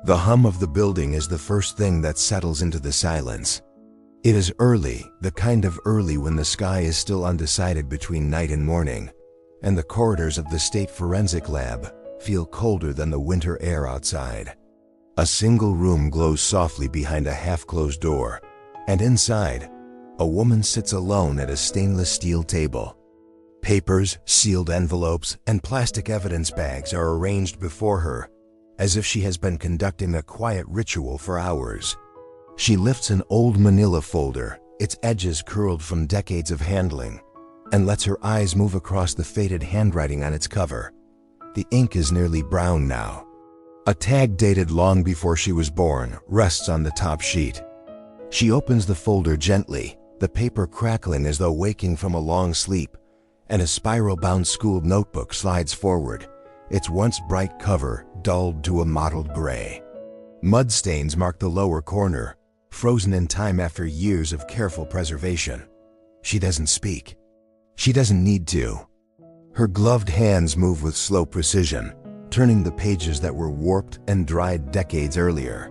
The hum of the building is the first thing that settles into the silence. It is early, the kind of early when the sky is still undecided between night and morning, and the corridors of the State Forensic Lab feel colder than the winter air outside. A single room glows softly behind a half-closed door, and inside, a woman sits alone at a stainless steel table. Papers, sealed envelopes, and plastic evidence bags are arranged before her, as if she has been conducting a quiet ritual for hours. She lifts an old manila folder, its edges curled from decades of handling, and lets her eyes move across the faded handwriting on its cover. The ink is nearly brown now. A tag dated long before she was born rests on the top sheet. She opens the folder gently, the paper crackling as though waking from a long sleep, and a spiral-bound school notebook slides forward, its once bright cover dulled to a mottled gray. Mud stains mark the lower corner, frozen in time after years of careful preservation. She doesn't speak. She doesn't need to. Her gloved hands move with slow precision, turning the pages that were warped and dried decades earlier.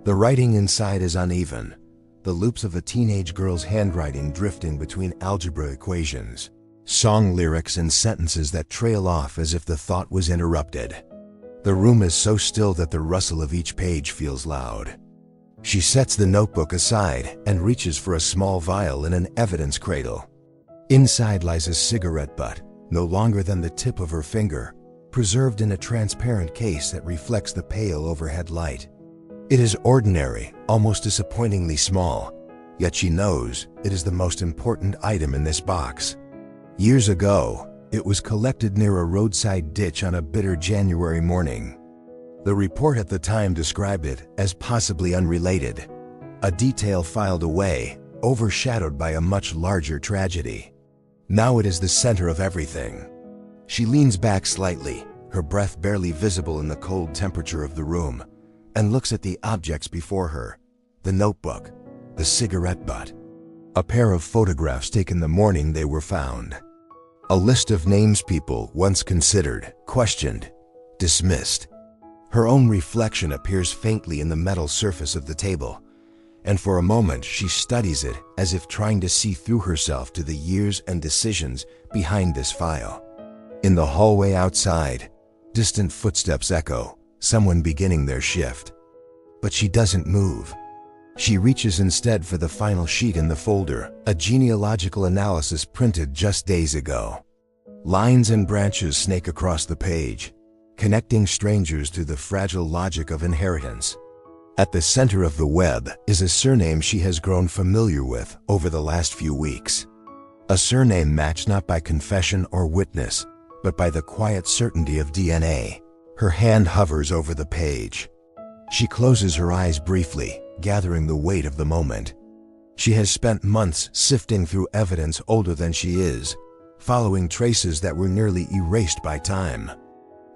The writing inside is uneven, the loops of a teenage girl's handwriting drifting between algebra equations, song lyrics and sentences that trail off as if the thought was interrupted. The room is so still that the rustle of each page feels loud. She sets the notebook aside and reaches for a small vial in an evidence cradle. Inside lies a cigarette butt, no longer than the tip of her finger, preserved in a transparent case that reflects the pale overhead light. It is ordinary, almost disappointingly small, yet she knows it is the most important item in this box. Years ago, it was collected near a roadside ditch on a bitter January morning. The report at the time described it as possibly unrelated, a detail filed away, overshadowed by a much larger tragedy. Now it is the center of everything. She leans back slightly, her breath barely visible in the cold temperature of the room, and looks at the objects before her: the notebook, the cigarette butt, a pair of photographs taken the morning they were found, a list of names people once considered, questioned, dismissed. Her own reflection appears faintly in the metal surface of the table, and for a moment she studies it as if trying to see through herself to the years and decisions behind this file. In the hallway outside, distant footsteps echo, someone beginning their shift. But she doesn't move. She reaches instead for the final sheet in the folder, a genealogical analysis printed just days ago. Lines and branches snake across the page, connecting strangers to the fragile logic of inheritance. At the center of the web is a surname she has grown familiar with over the last few weeks. A surname matched not by confession or witness, but by the quiet certainty of DNA. Her hand hovers over the page. She closes her eyes briefly, gathering the weight of the moment. She has spent months sifting through evidence older than she is, following traces that were nearly erased by time.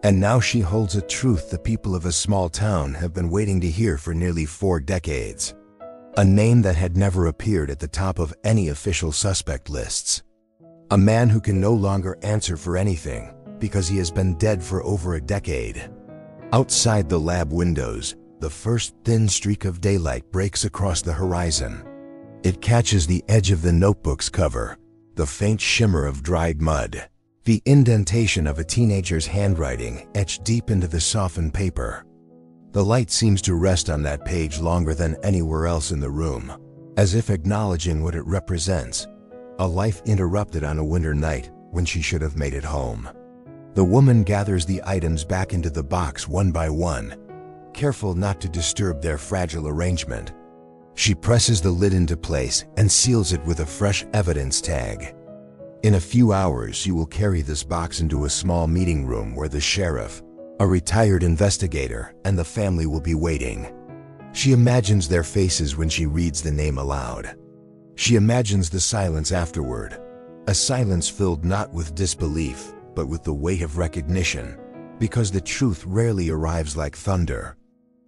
And now she holds a truth the people of a small town have been waiting to hear for nearly 4 decades. A name that had never appeared at the top of any official suspect lists. A man who can no longer answer for anything because he has been dead for over a decade. Outside the lab windows, the first thin streak of daylight breaks across the horizon. It catches the edge of the notebook's cover, the faint shimmer of dried mud, the indentation of a teenager's handwriting etched deep into the softened paper. The light seems to rest on that page longer than anywhere else in the room, as if acknowledging what it represents, a life interrupted on a winter night when she should have made it home. The woman gathers the items back into the box one by one, careful not to disturb their fragile arrangement. She presses the lid into place and seals it with a fresh evidence tag. In a few hours, you will carry this box into a small meeting room where the sheriff, a retired investigator, and the family will be waiting. She imagines their faces when she reads the name aloud. She imagines the silence afterward, a silence filled not with disbelief, but with the weight of recognition, because the truth rarely arrives like thunder.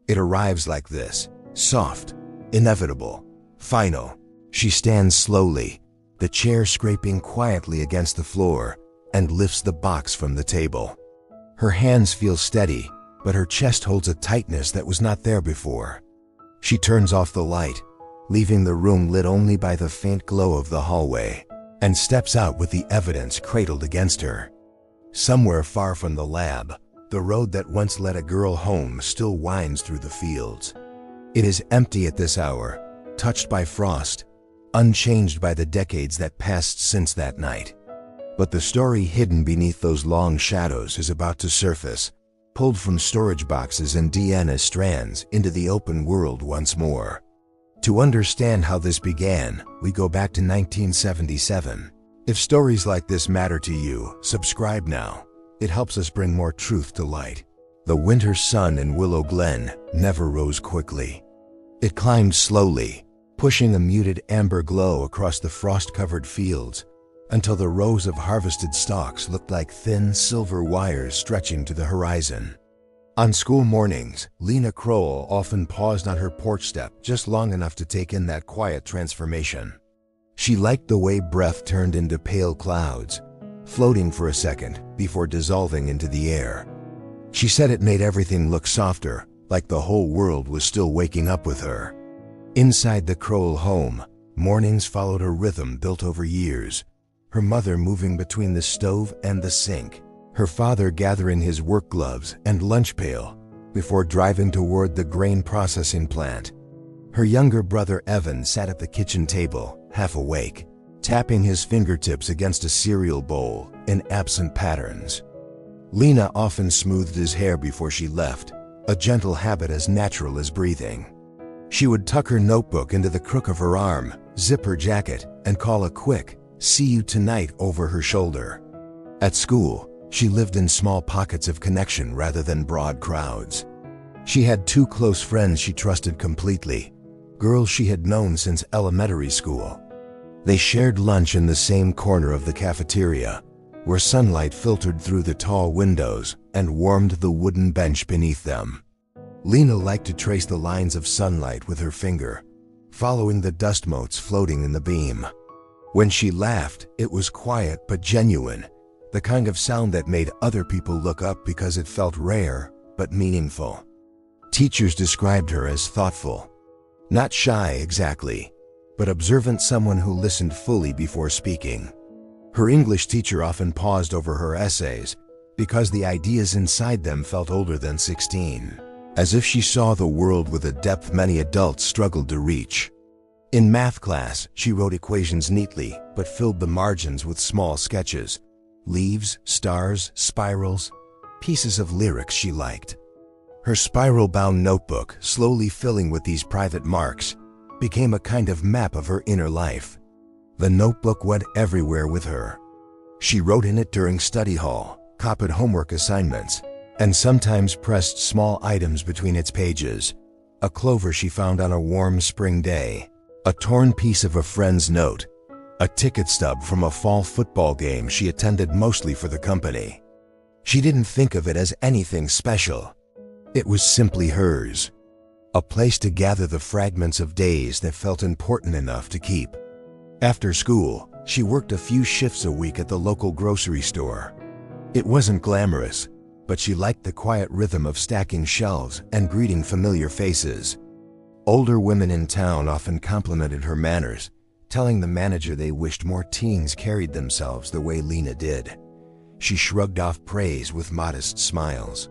It arrives like this, soft, inevitable, final. She stands slowly, the chair scraping quietly against the floor, and lifts the box from the table. Her hands feel steady, but her chest holds a tightness that was not there before. She turns off the light, leaving the room lit only by the faint glow of the hallway, and steps out with the evidence cradled against her. Somewhere far from the lab, the road that once led a girl home still winds through the fields. It is empty at this hour, touched by frost, unchanged by the decades that passed since that night. But the story hidden beneath those long shadows is about to surface, pulled from storage boxes and DNA strands into the open world once more. To understand how this began, we go back to 1977. If stories like this matter to you, subscribe now. It helps us bring more truth to light. The winter sun in Willow Glen never rose quickly. It climbed slowly, pushing a muted amber glow across the frost-covered fields until the rows of harvested stalks looked like thin silver wires stretching to the horizon. On school mornings, Lena Crowell often paused on her porch step just long enough to take in that quiet transformation. She liked the way breath turned into pale clouds, floating for a second before dissolving into the air. She said it made everything look softer, like the whole world was still waking up with her. Inside the Crowell home, mornings followed a rhythm built over years, her mother moving between the stove and the sink, her father gathering his work gloves and lunch pail before driving toward the grain processing plant. Her younger brother Evan sat at the kitchen table, half awake, tapping his fingertips against a cereal bowl in absent patterns. Lena often smoothed his hair before she left, a gentle habit as natural as breathing. She would tuck her notebook into the crook of her arm, zip her jacket, and call a quick, "See you tonight" over her shoulder. At school, she lived in small pockets of connection rather than broad crowds. She had two close friends she trusted completely, girls she had known since elementary school. They shared lunch in the same corner of the cafeteria, where sunlight filtered through the tall windows and warmed the wooden bench beneath them. Lena liked to trace the lines of sunlight with her finger, following the dust motes floating in the beam. When she laughed, it was quiet but genuine, the kind of sound that made other people look up because it felt rare but meaningful. Teachers described her as thoughtful. Not shy exactly, but observant, someone who listened fully before speaking. Her English teacher often paused over her essays because the ideas inside them felt older than 16, as if she saw the world with a depth many adults struggled to reach. In math class, she wrote equations neatly but filled the margins with small sketches, leaves, stars, spirals, pieces of lyrics she liked. Her spiral-bound notebook, slowly filling with these private marks, became a kind of map of her inner life. The notebook went everywhere with her. She wrote in it during study hall, copied homework assignments, and sometimes pressed small items between its pages. A clover she found on a warm spring day, a torn piece of a friend's note, a ticket stub from a fall football game she attended mostly for the company. She didn't think of it as anything special. It was simply hers, a place to gather the fragments of days that felt important enough to keep. After school, she worked a few shifts a week at the local grocery store. It wasn't glamorous, but she liked the quiet rhythm of stacking shelves and greeting familiar faces. Older women in town often complimented her manners, telling the manager they wished more teens carried themselves the way Lena did. She shrugged off praise with modest smiles.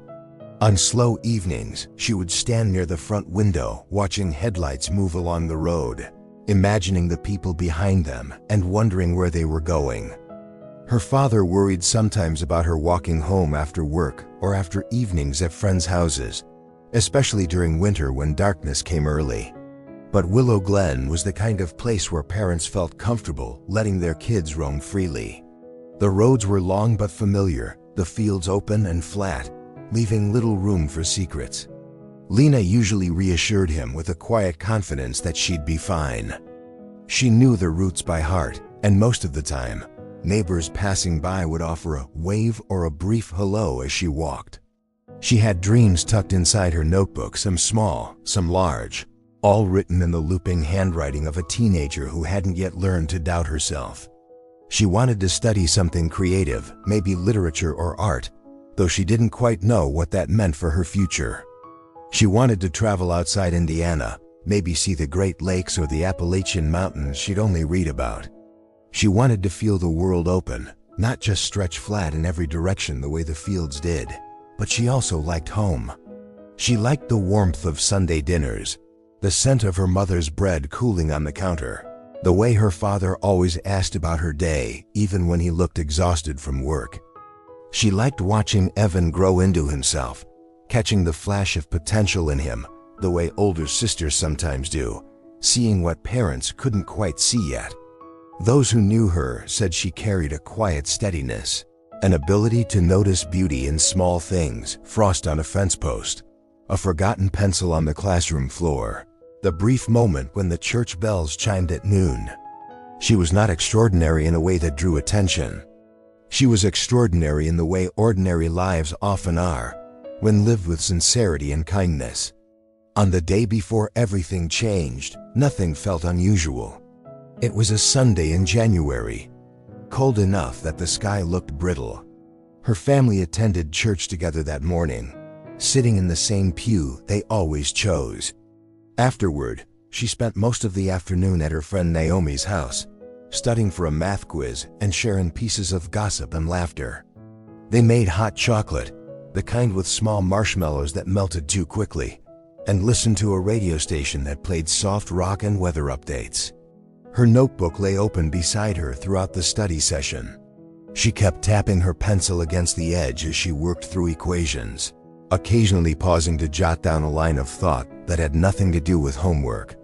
On slow evenings, she would stand near the front window watching headlights move along the road, imagining the people behind them and wondering where they were going. Her father worried sometimes about her walking home after work or after evenings at friends' houses, especially during winter when darkness came early. But Willow Glen was the kind of place where parents felt comfortable letting their kids roam freely. The roads were long but familiar, the fields open and flat, leaving little room for secrets. Lena usually reassured him with a quiet confidence that she'd be fine. She knew the routes by heart, and most of the time, neighbors passing by would offer a wave or a brief hello as she walked. She had dreams tucked inside her notebook, some small, some large, all written in the looping handwriting of a teenager who hadn't yet learned to doubt herself. She wanted to study something creative, maybe literature or art, though she didn't quite know what that meant for her future. She wanted to travel outside Indiana, maybe see the Great Lakes or the Appalachian Mountains she'd only read about. She wanted to feel the world open, not just stretch flat in every direction the way the fields did. But she also liked home. She liked the warmth of Sunday dinners, the scent of her mother's bread cooling on the counter, the way her father always asked about her day, even when he looked exhausted from work. She liked watching Evan grow into himself, catching the flash of potential in him, the way older sisters sometimes do, seeing what parents couldn't quite see yet. Those who knew her said she carried a quiet steadiness, an ability to notice beauty in small things, frost on a fence post, a forgotten pencil on the classroom floor, the brief moment when the church bells chimed at noon. She was not extraordinary in a way that drew attention. She was extraordinary in the way ordinary lives often are, when lived with sincerity and kindness. On the day before everything changed, nothing felt unusual. It was a Sunday in January, cold enough that the sky looked brittle. Her family attended church together that morning, sitting in the same pew they always chose. Afterward, she spent most of the afternoon at her friend Naomi's house, studying for a math quiz and sharing pieces of gossip and laughter. They made hot chocolate, the kind with small marshmallows that melted too quickly, and listened to a radio station that played soft rock and weather updates. Her notebook lay open beside her throughout the study session. She kept tapping her pencil against the edge as she worked through equations, occasionally pausing to jot down a line of thought that had nothing to do with homework.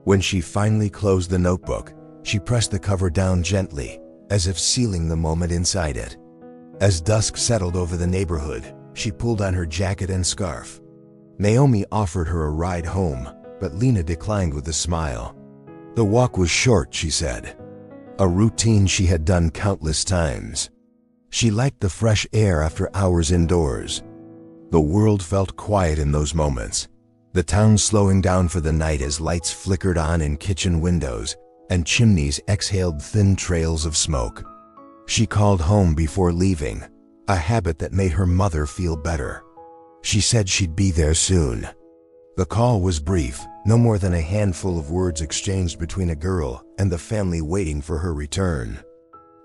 When she finally closed the notebook, she pressed the cover down gently, as if sealing the moment inside it. As dusk settled over the neighborhood, she pulled on her jacket and scarf. Naomi offered her a ride home, but Lena declined with a smile. The walk was short, she said, a routine she had done countless times. She liked the fresh air after hours indoors. The world felt quiet in those moments, the town slowing down for the night as lights flickered on in kitchen windows and chimneys exhaled thin trails of smoke. She called home before leaving, a habit that made her mother feel better. She said she'd be there soon. The call was brief, no more than a handful of words exchanged between a girl and the family waiting for her return.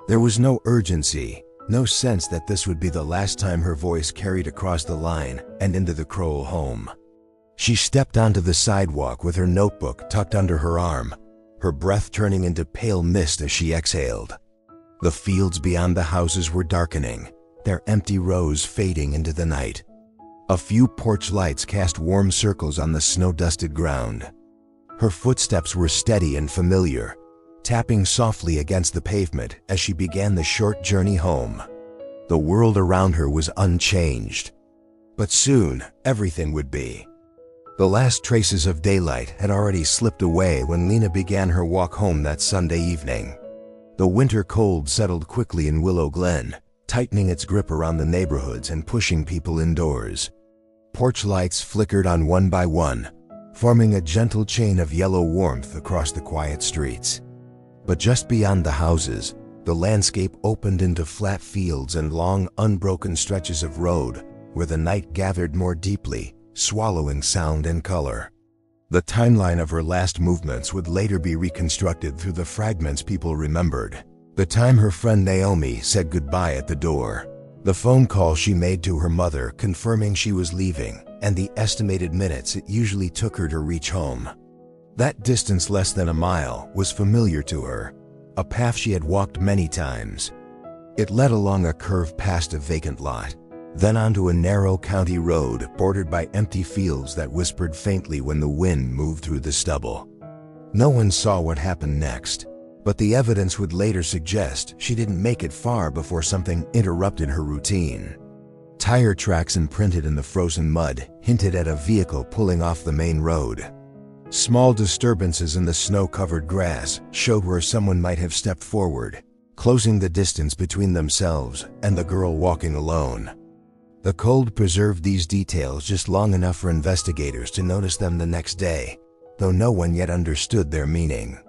There was no urgency, no sense that this would be the last time her voice carried across the line and into the Crowell home. She stepped onto the sidewalk with her notebook tucked under her arm, her breath turning into pale mist as she exhaled. The fields beyond the houses were darkening, their empty rows fading into the night. A few porch lights cast warm circles on the snow-dusted ground. Her footsteps were steady and familiar, tapping softly against the pavement as she began the short journey home. The world around her was unchanged. But soon, everything would be. The last traces of daylight had already slipped away when Lena began her walk home that Sunday evening. The winter cold settled quickly in Willow Glen, tightening its grip around the neighborhoods and pushing people indoors. Porch lights flickered on one by one, forming a gentle chain of yellow warmth across the quiet streets. But just beyond the houses, the landscape opened into flat fields and long, unbroken stretches of road where the night gathered more deeply, swallowing sound and color. The timeline of her last movements would later be reconstructed through the fragments people remembered. The time her friend Naomi said goodbye at the door, the phone call she made to her mother confirming she was leaving, and the estimated minutes it usually took her to reach home. That distance, less than a mile, was familiar to her, a path she had walked many times. It led along a curve past a vacant lot, then onto a narrow county road bordered by empty fields that whispered faintly when the wind moved through the stubble. No one saw what happened next, but the evidence would later suggest she didn't make it far before something interrupted her routine. Tire tracks imprinted in the frozen mud hinted at a vehicle pulling off the main road. Small disturbances in the snow-covered grass showed where someone might have stepped forward, closing the distance between themselves and the girl walking alone. The cold preserved these details just long enough for investigators to notice them the next day, though no one yet understood their meaning.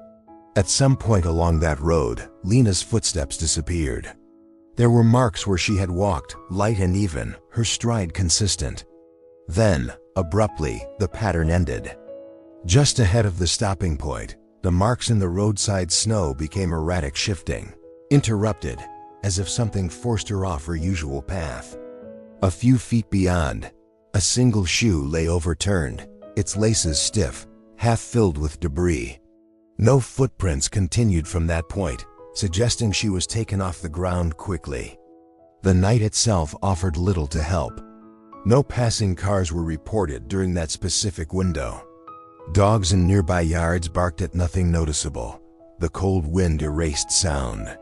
At some point along that road, Lena's footsteps disappeared. There were marks where she had walked, light and even, her stride consistent. Then, abruptly, the pattern ended. Just ahead of the stopping point, the marks in the roadside snow became erratic, shifting, interrupted, as if something forced her off her usual path. A few feet beyond, a single shoe lay overturned, its laces stiff, half filled with debris. No footprints continued from that point, suggesting she was taken off the ground quickly. The night itself offered little to help. No passing cars were reported during that specific window. Dogs in nearby yards barked at nothing noticeable. The cold wind erased sound.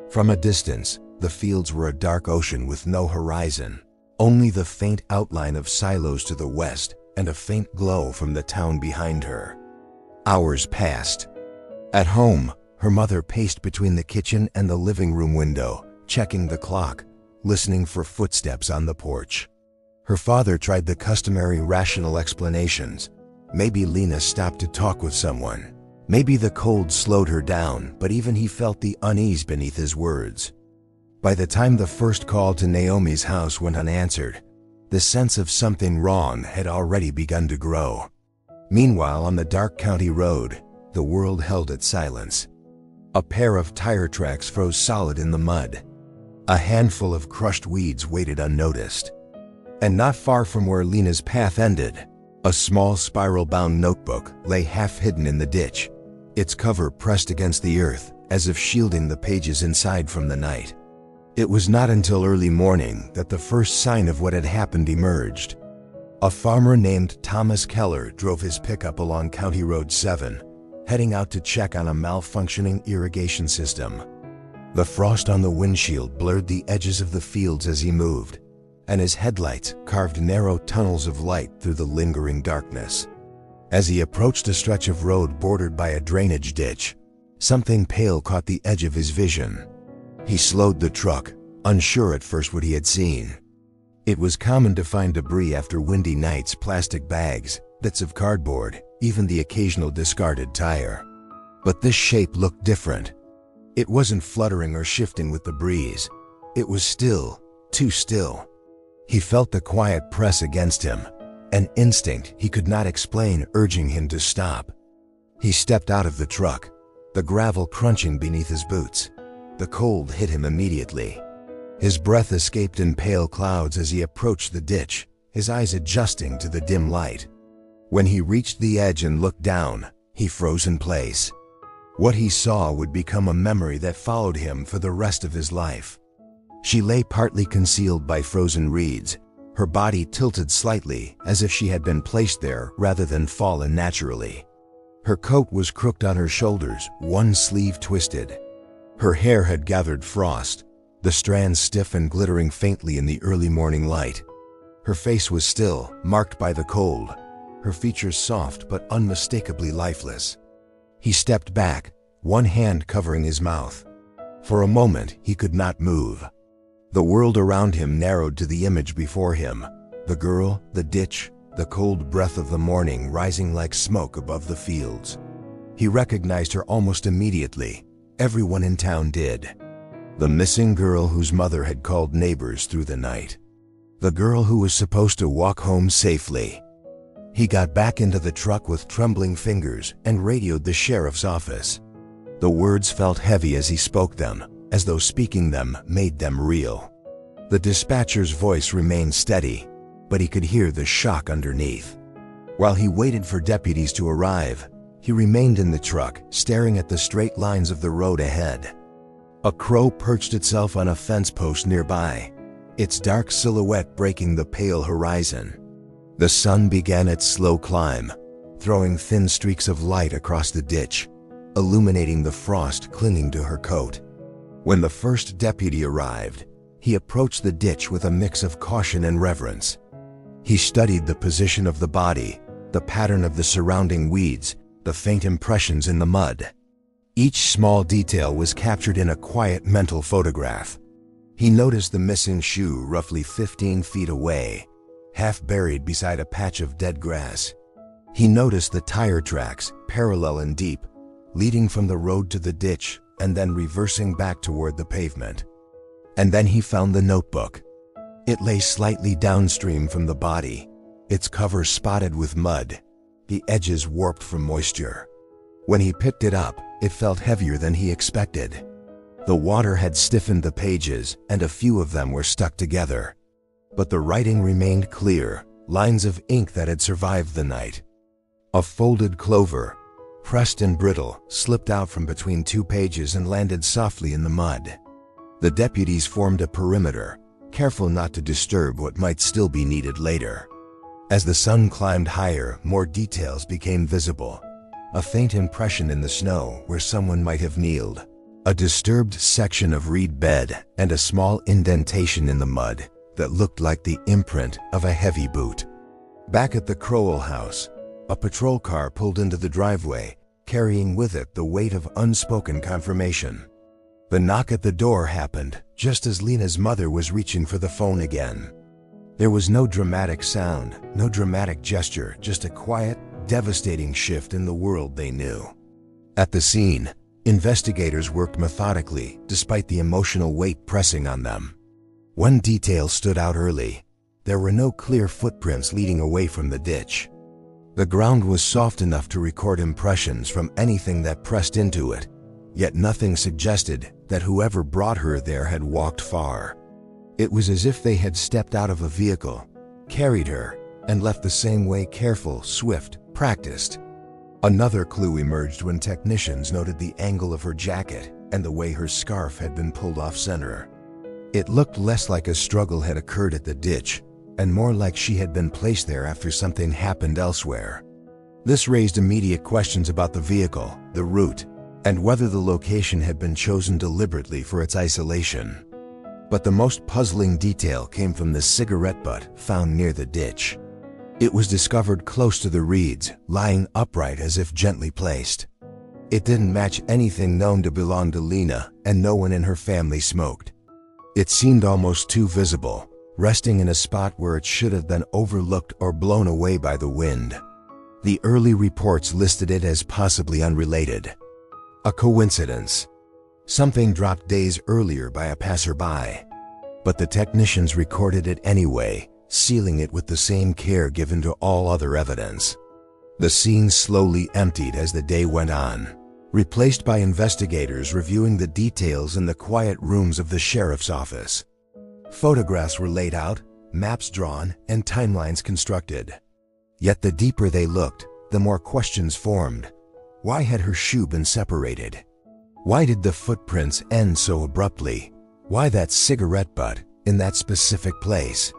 From a distance, the fields were a dark ocean with no horizon, only the faint outline of silos to the west and a faint glow from the town behind her. Hours passed. At home, her mother paced between the kitchen and the living room window, checking the clock, listening for footsteps on the porch. Her father tried the customary rational explanations. Maybe Lena stopped to talk with someone. Maybe the cold slowed her down, but even he felt the unease beneath his words. By the time the first call to Naomi's house went unanswered, the sense of something wrong had already begun to grow. Meanwhile, on the dark county road, the world held its silence. A pair of tire tracks froze solid in the mud. A handful of crushed weeds waited unnoticed. And not far from where Lena's path ended, a small spiral-bound notebook lay half-hidden in the ditch, its cover pressed against the earth, as if shielding the pages inside from the night. It was not until early morning that the first sign of what had happened emerged. A farmer named Thomas Keller drove his pickup along County Road 7, heading out to check on a malfunctioning irrigation system. The frost on the windshield blurred the edges of the fields as he moved, and his headlights carved narrow tunnels of light through the lingering darkness. As he approached a stretch of road bordered by a drainage ditch, something pale caught the edge of his vision. He slowed the truck, unsure at first what he had seen. It was common to find debris after windy nights: plastic bags, bits of cardboard, even the occasional discarded tire. But this shape looked different. It wasn't fluttering or shifting with the breeze. It was still, too still. He felt the quiet press against him, an instinct he could not explain urging him to stop. He stepped out of the truck, the gravel crunching beneath his boots. The cold hit him immediately. His breath escaped in pale clouds as he approached the ditch, his eyes adjusting to the dim light. When he reached the edge and looked down, he froze in place. What he saw would become a memory that followed him for the rest of his life. She lay partly concealed by frozen reeds, her body tilted slightly as if she had been placed there rather than fallen naturally. Her coat was crooked on her shoulders, one sleeve twisted. Her hair had gathered frost, the strands stiff and glittering faintly in the early morning light. Her face was still, marked by the cold, her features soft but unmistakably lifeless. He stepped back, one hand covering his mouth. For a moment, he could not move. The world around him narrowed to the image before him: the girl, the ditch, the cold breath of the morning rising like smoke above the fields. He recognized her almost immediately. Everyone in town did. The missing girl whose mother had called neighbors through the night. The girl who was supposed to walk home safely. He got back into the truck with trembling fingers and radioed the sheriff's office. The words felt heavy as he spoke them, as though speaking them made them real. The dispatcher's voice remained steady, but he could hear the shock underneath. While he waited for deputies to arrive, he remained in the truck, staring at the straight lines of the road ahead. A crow perched itself on a fence post nearby, its dark silhouette breaking the pale horizon. The sun began its slow climb, throwing thin streaks of light across the ditch, illuminating the frost clinging to her coat. When the first deputy arrived, he approached the ditch with a mix of caution and reverence. He studied the position of the body, the pattern of the surrounding weeds, the faint impressions in the mud. Each small detail was captured in a quiet mental photograph. He noticed the missing shoe roughly 15 feet away, half buried beside a patch of dead grass. He noticed the tire tracks, parallel and deep, leading from the road to the ditch and then reversing back toward the pavement. And then he found the notebook. It lay slightly downstream from the body, its cover spotted with mud, the edges warped from moisture. When he picked it up, it felt heavier than he expected. The water had stiffened the pages, and a few of them were stuck together. But the writing remained clear, lines of ink that had survived the night. A folded clover, pressed and brittle, slipped out from between two pages and landed softly in the mud. The deputies formed a perimeter, careful not to disturb what might still be needed later. As the sun climbed higher, more details became visible. A faint impression in the snow where someone might have kneeled, a disturbed section of reed bed, and a small indentation in the mud that looked like the imprint of a heavy boot. Back at the Crowell house, a patrol car pulled into the driveway, carrying with it the weight of unspoken confirmation. The knock at the door happened just as Lena's mother was reaching for the phone again. There was no dramatic sound, no dramatic gesture, just a quiet, devastating shift in the world they knew. At the scene, investigators worked methodically despite the emotional weight pressing on them. One detail stood out early. There were no clear footprints leading away from the ditch. The ground was soft enough to record impressions from anything that pressed into it, yet nothing suggested that whoever brought her there had walked far. It was as if they had stepped out of a vehicle, carried her, and left the same way, careful, swift, practiced. Another clue emerged when technicians noted the angle of her jacket and the way her scarf had been pulled off center. It looked less like a struggle had occurred at the ditch, and more like she had been placed there after something happened elsewhere. This raised immediate questions about the vehicle, the route, and whether the location had been chosen deliberately for its isolation. But the most puzzling detail came from the cigarette butt found near the ditch. It was discovered close to the reeds, lying upright as if gently placed. It didn't match anything known to belong to Lena, and no one in her family smoked. It seemed almost too visible, resting in a spot where it should have been overlooked or blown away by the wind. The early reports listed it as possibly unrelated. A coincidence. Something dropped days earlier by a passerby. But the technicians recorded it anyway, sealing it with the same care given to all other evidence. The scene slowly emptied as the day went on, replaced by investigators reviewing the details in the quiet rooms of the sheriff's office. Photographs were laid out, maps drawn, and timelines constructed. Yet the deeper they looked, the more questions formed. Why had her shoe been separated? Why did the footprints end so abruptly? Why that cigarette butt in that specific place?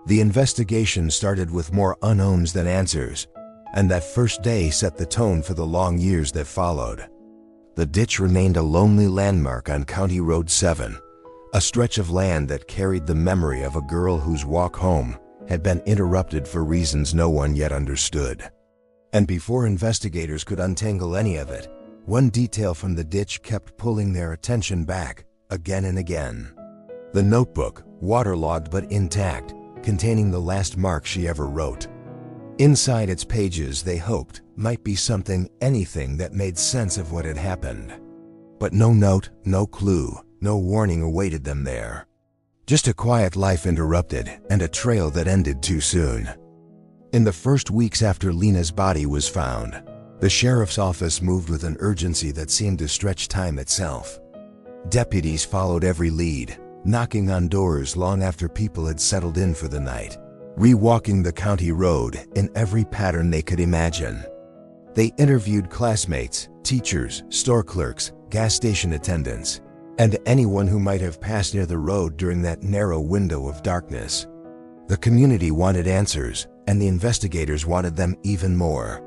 The investigation started with more unknowns than answers, and that first day set the tone for the long years that followed. The ditch remained a lonely landmark on County Road 7, a stretch of land that carried the memory of a girl whose walk home had been interrupted for reasons no one yet understood. And before investigators could untangle any of it, one detail from the ditch kept pulling their attention back, again and again. The notebook, waterlogged but intact, containing the last mark she ever wrote. Inside its pages, they hoped, might be something, anything that made sense of what had happened. But no note, no clue, no warning awaited them there. Just a quiet life interrupted, and a trail that ended too soon. In the first weeks after Lena's body was found, the sheriff's office moved with an urgency that seemed to stretch time itself. Deputies followed every lead, knocking on doors long after people had settled in for the night, rewalking the county road in every pattern they could imagine. They interviewed classmates, teachers, store clerks, gas station attendants, and anyone who might have passed near the road during that narrow window of darkness. The community wanted answers, and the investigators wanted them even more.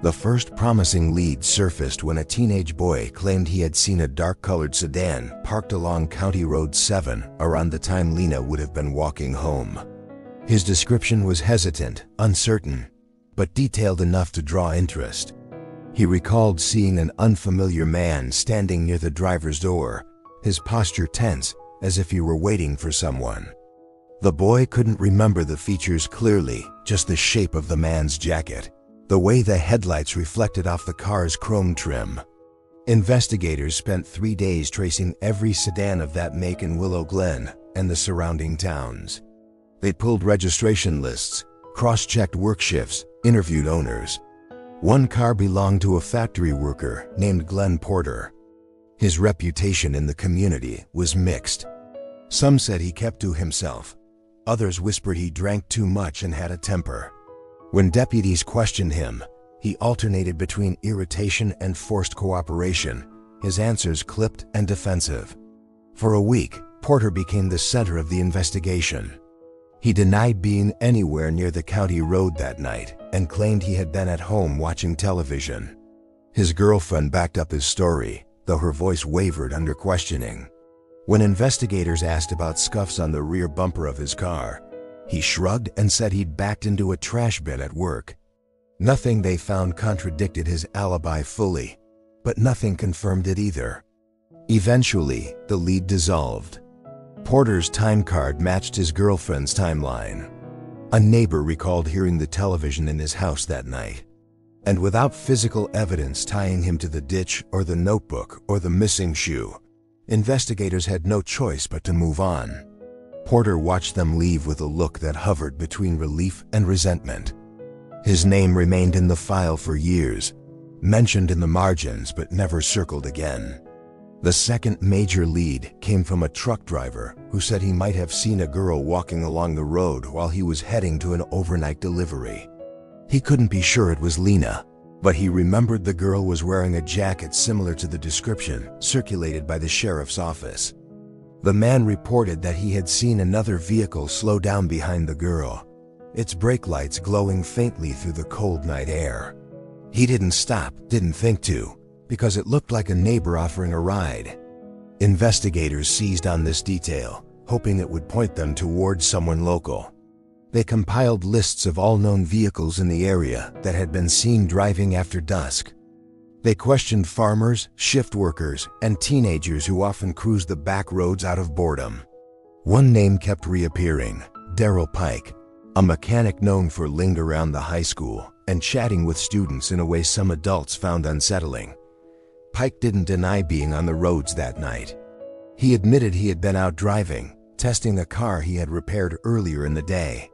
The first promising lead surfaced when a teenage boy claimed he had seen a dark-colored sedan parked along County Road 7 around the time Lena would have been walking home. His description was hesitant, uncertain, but detailed enough to draw interest. He recalled seeing an unfamiliar man standing near the driver's door, his posture tense, as if he were waiting for someone. The boy couldn't remember the features clearly, just the shape of the man's jacket, the way the headlights reflected off the car's chrome trim. Investigators spent 3 days tracing every sedan of that make in Willow Glen and the surrounding towns. They pulled registration lists, cross-checked work shifts, interviewed owners. One car belonged to a factory worker named Glenn Porter. His reputation in the community was mixed. Some said he kept to himself. Others whispered he drank too much and had a temper. When deputies questioned him, he alternated between irritation and forced cooperation, his answers clipped and defensive. For a week, Porter became the center of the investigation. He denied being anywhere near the county road that night and claimed he had been at home watching television. His girlfriend backed up his story, though her voice wavered under questioning. When investigators asked about scuffs on the rear bumper of his car, he shrugged and said he'd backed into a trash bin at work. Nothing they found contradicted his alibi fully, but nothing confirmed it either. Eventually, the lead dissolved. Porter's time card matched his girlfriend's timeline. A neighbor recalled hearing the television in his house that night. And without physical evidence tying him to the ditch or the notebook or the missing shoe, investigators had no choice but to move on. Porter watched them leave with a look that hovered between relief and resentment. His name remained in the file for years, mentioned in the margins but never circled again. The second major lead came from a truck driver who said he might have seen a girl walking along the road while he was heading to an overnight delivery. He couldn't be sure it was Lena, but he remembered the girl was wearing a jacket similar to the description circulated by the sheriff's office. The man reported that he had seen another vehicle slow down behind the girl, its brake lights glowing faintly through the cold night air. He didn't stop, didn't think to, because it looked like a neighbor offering a ride. Investigators seized on this detail, hoping it would point them towards someone local. They compiled lists of all known vehicles in the area that had been seen driving after dusk. They questioned farmers, shift workers, and teenagers who often cruised the back roads out of boredom. One name kept reappearing: Darryl Pike, a mechanic known for lingering around the high school and chatting with students in a way some adults found unsettling. Pike didn't deny being on the roads that night. He admitted he had been out driving, testing a car he had repaired earlier in the day.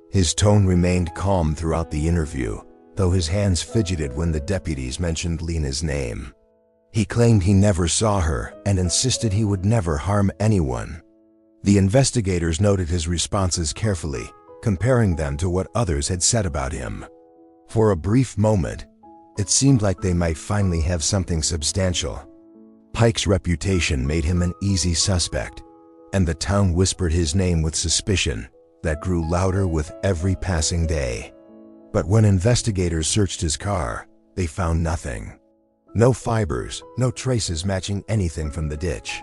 His tone remained calm throughout the interview, though his hands fidgeted when the deputies mentioned Lena's name. He claimed he never saw her and insisted he would never harm anyone. The investigators noted his responses carefully, comparing them to what others had said about him. For a brief moment, it seemed like they might finally have something substantial. Pike's reputation made him an easy suspect, and the town whispered his name with suspicion that grew louder with every passing day. But when investigators searched his car, they found nothing. No fibers, no traces matching anything from the ditch.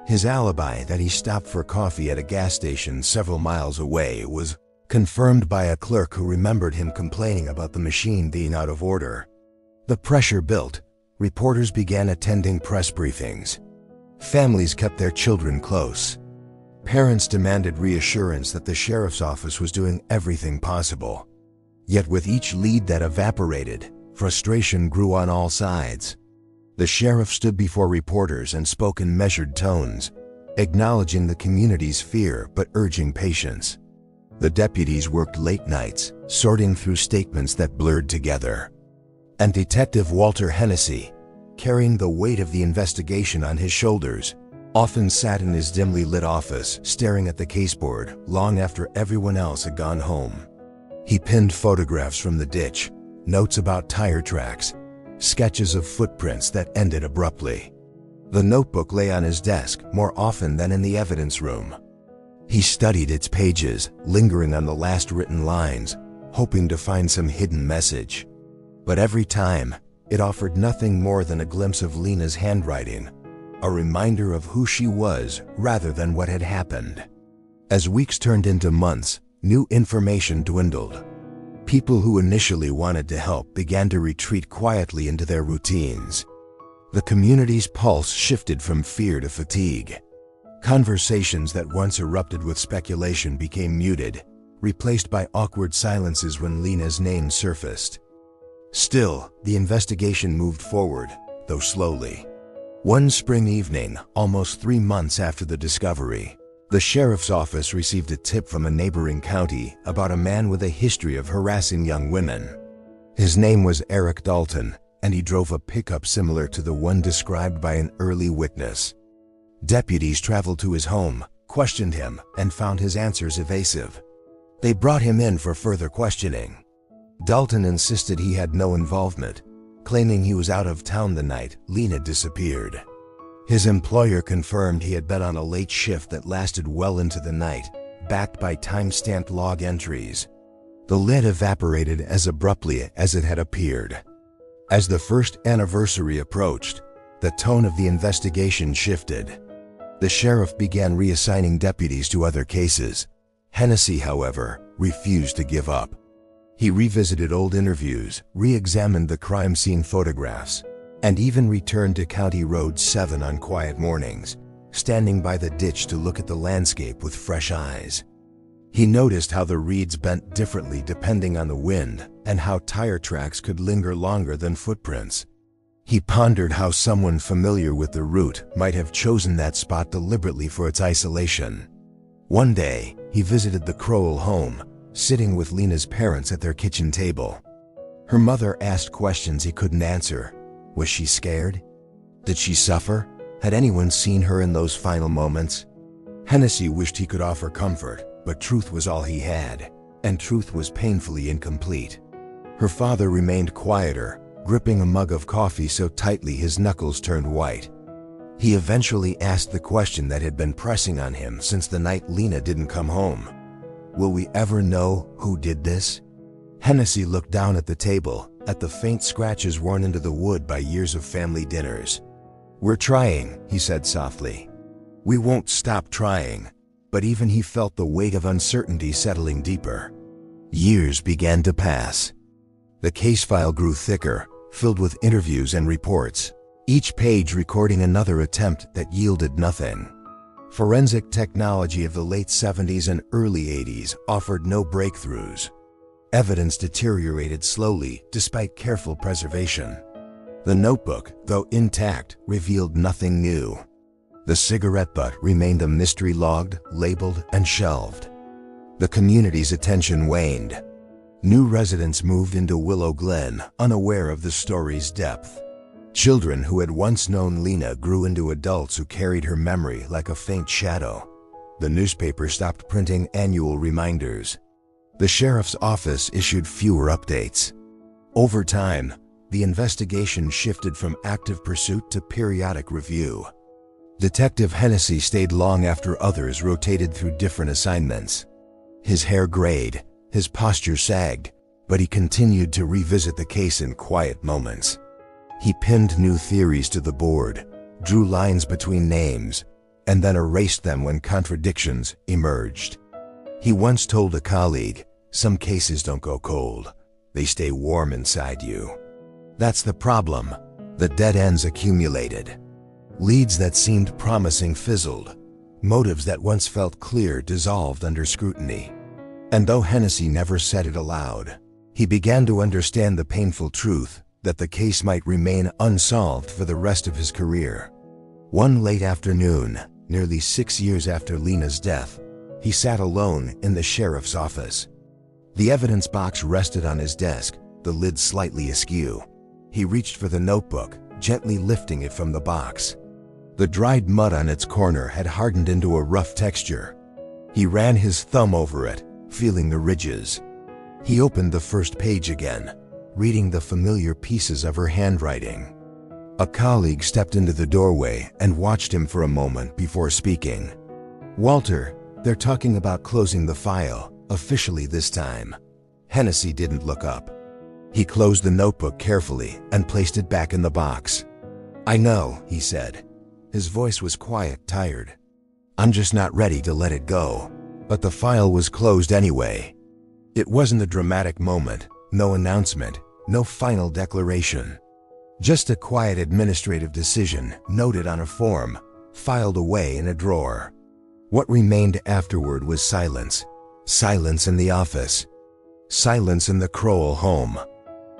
His alibi that he stopped for coffee at a gas station several miles away was confirmed by a clerk who remembered him complaining about the machine being out of order. The pressure built. Reporters began attending press briefings. Families kept their children close. Parents demanded reassurance that the sheriff's office was doing everything possible. Yet with each lead that evaporated, frustration grew on all sides. The sheriff stood before reporters and spoke in measured tones, acknowledging the community's fear but urging patience. The deputies worked late nights, sorting through statements that blurred together. And Detective Walter Hennessy, carrying the weight of the investigation on his shoulders, often sat in his dimly lit office staring at the caseboard long after everyone else had gone home. He pinned photographs from the ditch, notes about tire tracks, sketches of footprints that ended abruptly. The notebook lay on his desk more often than in the evidence room. He studied its pages, lingering on the last written lines, hoping to find some hidden message. But every time, it offered nothing more than a glimpse of Lena's handwriting, a reminder of who she was rather than what had happened. As weeks turned into months, new information dwindled. People who initially wanted to help began to retreat quietly into their routines. The community's pulse shifted from fear to fatigue. Conversations that once erupted with speculation became muted, replaced by awkward silences when Lena's name surfaced. Still, the investigation moved forward, though slowly. One spring evening, almost 3 months after the discovery, the sheriff's office received a tip from a neighboring county about a man with a history of harassing young women. His name was Eric Dalton, and he drove a pickup similar to the one described by an early witness. Deputies traveled to his home, questioned him, and found his answers evasive. They brought him in for further questioning. Dalton insisted he had no involvement, claiming he was out of town the night Lena disappeared. His employer confirmed he had been on a late shift that lasted well into the night, backed by time-stamped log entries. The lead evaporated as abruptly as it had appeared. As the first anniversary approached, the tone of the investigation shifted. The sheriff began reassigning deputies to other cases. Hennessy, however, refused to give up. He revisited old interviews, re-examined the crime scene photographs, and even returned to County Road 7 on quiet mornings, standing by the ditch to look at the landscape with fresh eyes. He noticed how the reeds bent differently depending on the wind, and how tire tracks could linger longer than footprints. He pondered how someone familiar with the route might have chosen that spot deliberately for its isolation. One day, he visited the Crowell home, sitting with Lena's parents at their kitchen table. Her mother asked questions he couldn't answer. Was she scared? Did she suffer? Had anyone seen her in those final moments? Hennessy wished he could offer comfort, but truth was all he had, and truth was painfully incomplete. Her father remained quieter, gripping a mug of coffee so tightly his knuckles turned white. He eventually asked the question that had been pressing on him since the night Lena didn't come home. Will we ever know who did this? Hennessy looked down at the table, at the faint scratches worn into the wood by years of family dinners. We're trying, he said softly. We won't stop trying. But even he felt the weight of uncertainty settling deeper. Years began to pass. The case file grew thicker, filled with interviews and reports, each page recording another attempt that yielded nothing. Forensic technology of the late 70s and early 80s offered no breakthroughs. Evidence deteriorated slowly despite careful preservation. The notebook, though intact, revealed nothing new. The cigarette butt remained a mystery, logged, labeled, and shelved. The community's attention waned. New residents moved into Willow Glen, unaware of the story's depth. Children who had once known Lena grew into adults who carried her memory like a faint shadow. The newspaper stopped printing annual reminders. The sheriff's office issued fewer updates. Over time, the investigation shifted from active pursuit to periodic review. Detective Hennessy stayed long after others rotated through different assignments. His hair grayed, his posture sagged, but he continued to revisit the case in quiet moments. He pinned new theories to the board, drew lines between names, and then erased them when contradictions emerged. He once told a colleague, "Some cases don't go cold, they stay warm inside you." That's the problem. The dead ends accumulated. Leads that seemed promising fizzled. Motives that once felt clear dissolved under scrutiny. And though Hennessy never said it aloud, he began to understand the painful truth that the case might remain unsolved for the rest of his career. One late afternoon, nearly 6 years after Lena's death, he sat alone in the sheriff's office. The evidence box rested on his desk, the lid slightly askew. He reached for the notebook, gently lifting it from the box. The dried mud on its corner had hardened into a rough texture. He ran his thumb over it, feeling the ridges. He opened the first page again, reading the familiar pieces of her handwriting. A colleague stepped into the doorway and watched him for a moment before speaking. "Walter, they're talking about closing the file, officially this time." Hennessy didn't look up. He closed the notebook carefully and placed it back in the box. "I know," he said. His voice was quiet, tired. "I'm just not ready to let it go." But the file was closed anyway. It wasn't a dramatic moment, no announcement, no final declaration. Just a quiet administrative decision noted on a form, filed away in a drawer. What remained afterward was silence. Silence in the office. Silence in the Crowell home.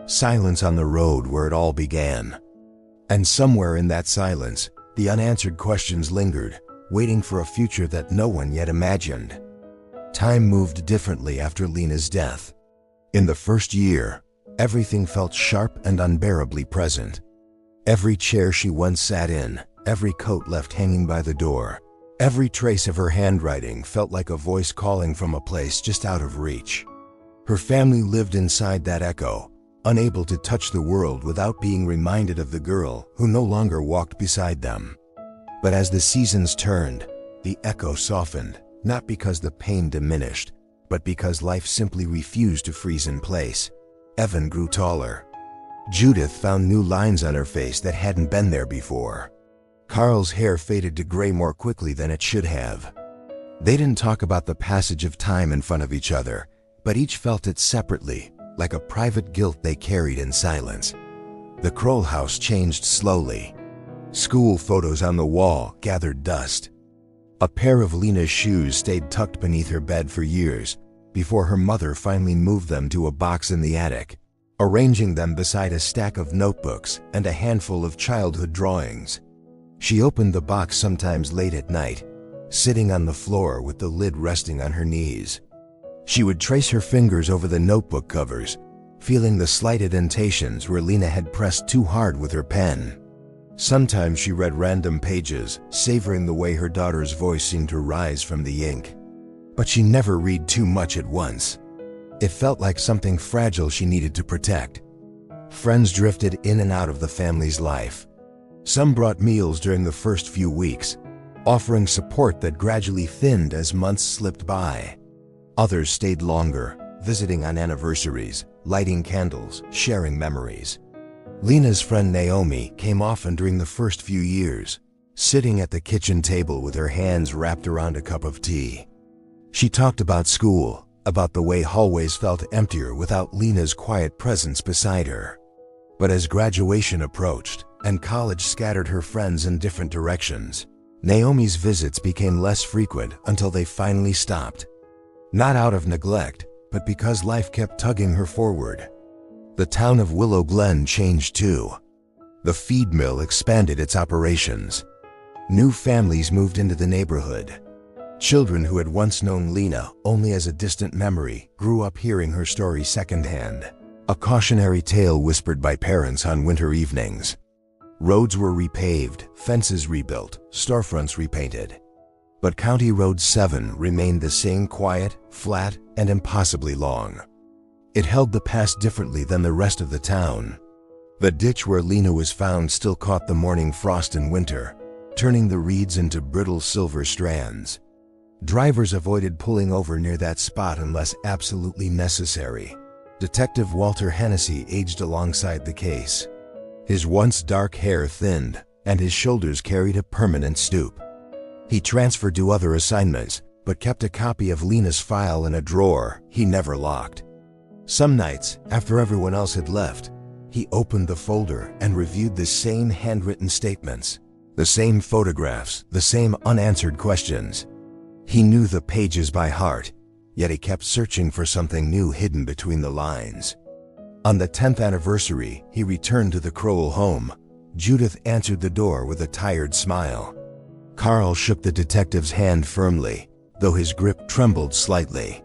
Silence on the road where it all began. And somewhere in that silence, the unanswered questions lingered, waiting for a future that no one yet imagined. Time moved differently after Lena's death. In the first year, everything felt sharp and unbearably present. Every chair she once sat in, every coat left hanging by the door, every trace of her handwriting felt like a voice calling from a place just out of reach. Her family lived inside that echo, unable to touch the world without being reminded of the girl who no longer walked beside them. But as the seasons turned, the echo softened, not because the pain diminished, but because life simply refused to freeze in place. Evan grew taller. Judith found new lines on her face that hadn't been there before. Carl's hair faded to gray more quickly than it should have. They didn't talk about the passage of time in front of each other, but each felt it separately, like a private guilt they carried in silence. The Crowell house changed slowly. School photos on the wall gathered dust. A pair of Lena's shoes stayed tucked beneath her bed for years, before her mother finally moved them to a box in the attic, arranging them beside a stack of notebooks and a handful of childhood drawings. She opened the box sometimes late at night, sitting on the floor with the lid resting on her knees. She would trace her fingers over the notebook covers, feeling the slight indentations where Lena had pressed too hard with her pen. Sometimes she read random pages, savoring the way her daughter's voice seemed to rise from the ink. But she never read too much at once. It felt like something fragile she needed to protect. Friends drifted in and out of the family's life. Some brought meals during the first few weeks, offering support that gradually thinned as months slipped by. Others stayed longer, visiting on anniversaries, lighting candles, sharing memories. Lena's friend Naomi came often during the first few years, sitting at the kitchen table with her hands wrapped around a cup of tea. She talked about school, about the way hallways felt emptier without Lena's quiet presence beside her. But as graduation approached and college scattered her friends in different directions, Naomi's visits became less frequent until they finally stopped. Not out of neglect, but because life kept tugging her forward. The town of Willow Glen changed too. The feed mill expanded its operations. New families moved into the neighborhood. Children who had once known Lena only as a distant memory grew up hearing her story secondhand, a cautionary tale whispered by parents on winter evenings. Roads were repaved, fences rebuilt, storefronts repainted. But County Road 7 remained the same quiet, flat, and impossibly long. It held the past differently than the rest of the town. The ditch where Lena was found still caught the morning frost in winter, turning the reeds into brittle silver strands. Drivers avoided pulling over near that spot unless absolutely necessary. Detective Walter Hennessy aged alongside the case. His once dark hair thinned, and his shoulders carried a permanent stoop. He transferred to other assignments, but kept a copy of Lena's file in a drawer he never locked. Some nights, after everyone else had left, he opened the folder and reviewed the same handwritten statements, the same photographs, the same unanswered questions. He knew the pages by heart, yet he kept searching for something new hidden between the lines. On the 10th anniversary, he returned to the Crowell home. Judith answered the door with a tired smile. Carl shook the detective's hand firmly, though his grip trembled slightly.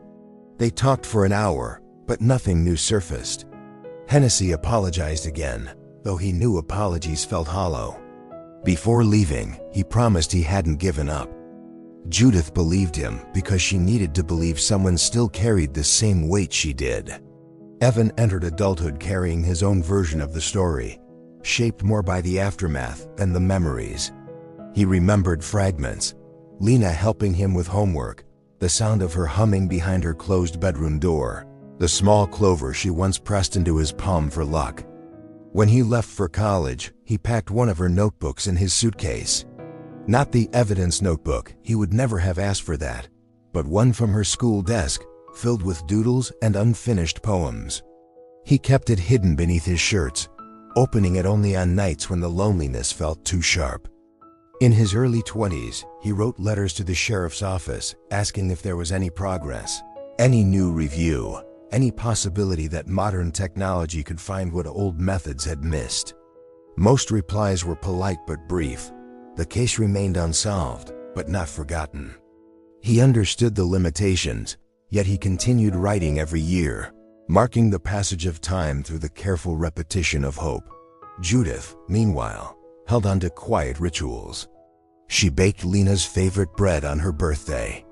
They talked for an hour, but nothing new surfaced. Hennessy apologized again, though he knew apologies felt hollow. Before leaving, he promised he hadn't given up. Judith believed him because she needed to believe someone still carried the same weight she did. Evan entered adulthood carrying his own version of the story, shaped more by the aftermath than the memories. He remembered fragments, Lena helping him with homework, the sound of her humming behind her closed bedroom door, the small clover she once pressed into his palm for luck. When he left for college, he packed one of her notebooks in his suitcase. Not the evidence notebook, he would never have asked for that, but one from her school desk, filled with doodles and unfinished poems. He kept it hidden beneath his shirts, opening it only on nights when the loneliness felt too sharp. In his early 20s, he wrote letters to the sheriff's office asking if there was any progress, any new review, any possibility that modern technology could find what old methods had missed. Most replies were polite but brief. The case remained unsolved, but not forgotten. He understood the limitations, yet he continued writing every year, marking the passage of time through the careful repetition of hope. Judith, meanwhile, held on to quiet rituals. She baked Lena's favorite bread on her birthday.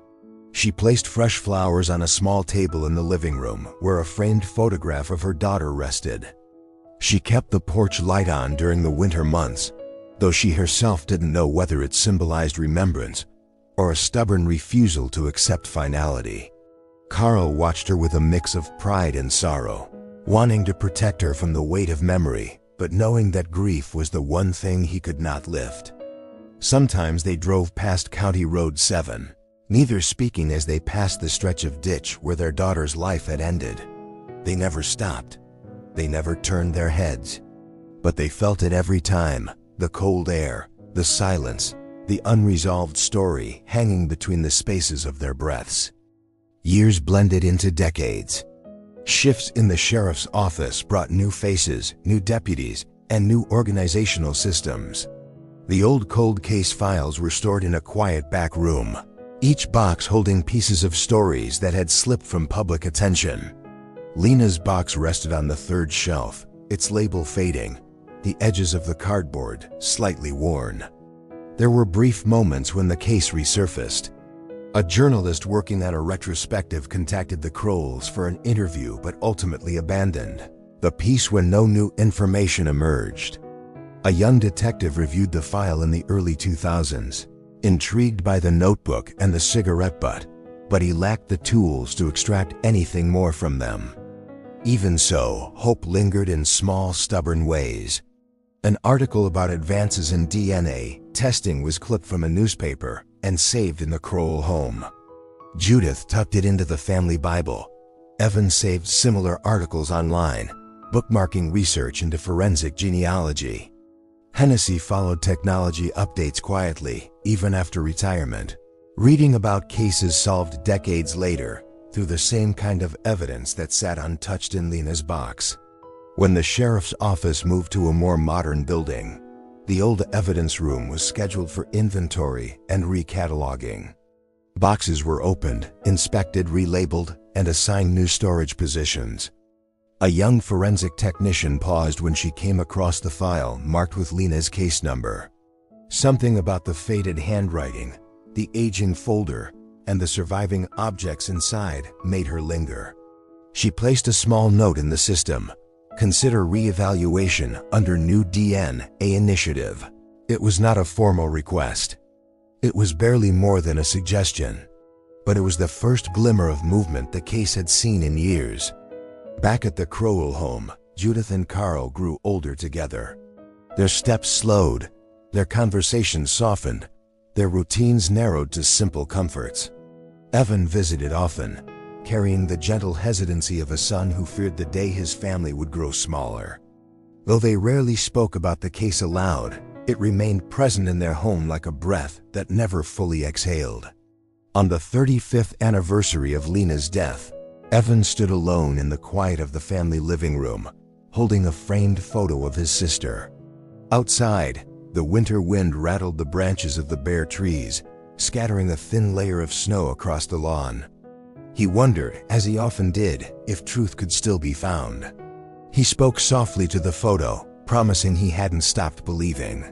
She placed fresh flowers on a small table in the living room where a framed photograph of her daughter rested. She kept the porch light on during the winter months, though she herself didn't know whether it symbolized remembrance or a stubborn refusal to accept finality. Carl watched her with a mix of pride and sorrow, wanting to protect her from the weight of memory, but knowing that grief was the one thing he could not lift. Sometimes they drove past County Road 7, neither speaking as they passed the stretch of ditch where their daughter's life had ended. They never stopped. They never turned their heads. But they felt it every time, the cold air, the silence, the unresolved story hanging between the spaces of their breaths. Years blended into decades. Shifts in the sheriff's office brought new faces, new deputies, and new organizational systems. The old cold case files were stored in a quiet back room, each box holding pieces of stories that had slipped from public attention. Lena's box rested on the third shelf, its label fading, the edges of the cardboard slightly worn. There were brief moments when the case resurfaced. A journalist working on a retrospective contacted the Crowells for an interview but ultimately abandoned the piece when no new information emerged. A young detective reviewed the file in the early 2000s, intrigued by the notebook and the cigarette butt, but he lacked the tools to extract anything more from them. Even so, hope lingered in small, stubborn ways. An article about advances in DNA testing was clipped from a newspaper and saved in the Crowell home. Judith tucked it into the family Bible. Evan saved similar articles online, bookmarking research into forensic genealogy. Hennessy followed technology updates quietly, even after retirement, reading about cases solved decades later through the same kind of evidence that sat untouched in Lena's box. When the sheriff's office moved to a more modern building, the old evidence room was scheduled for inventory and recataloging. Boxes were opened, inspected, relabeled, and assigned new storage positions. A young forensic technician paused when she came across the file marked with Lena's case number. Something about the faded handwriting, the aging folder, and the surviving objects inside made her linger. She placed a small note in the system. Consider reevaluation under new DNA initiative. It was not a formal request. It was barely more than a suggestion. But it was the first glimmer of movement the case had seen in years. Back at the Crowell home, Judith and Carl grew older together. Their steps slowed, their conversations softened, their routines narrowed to simple comforts. Evan visited often, carrying the gentle hesitancy of a son who feared the day his family would grow smaller. Though they rarely spoke about the case aloud, it remained present in their home like a breath that never fully exhaled. On the 35th anniversary of Lena's death, Evan stood alone in the quiet of the family living room, holding a framed photo of his sister. Outside, the winter wind rattled the branches of the bare trees, scattering a thin layer of snow across the lawn. He wondered, as he often did, if truth could still be found. He spoke softly to the photo, promising he hadn't stopped believing.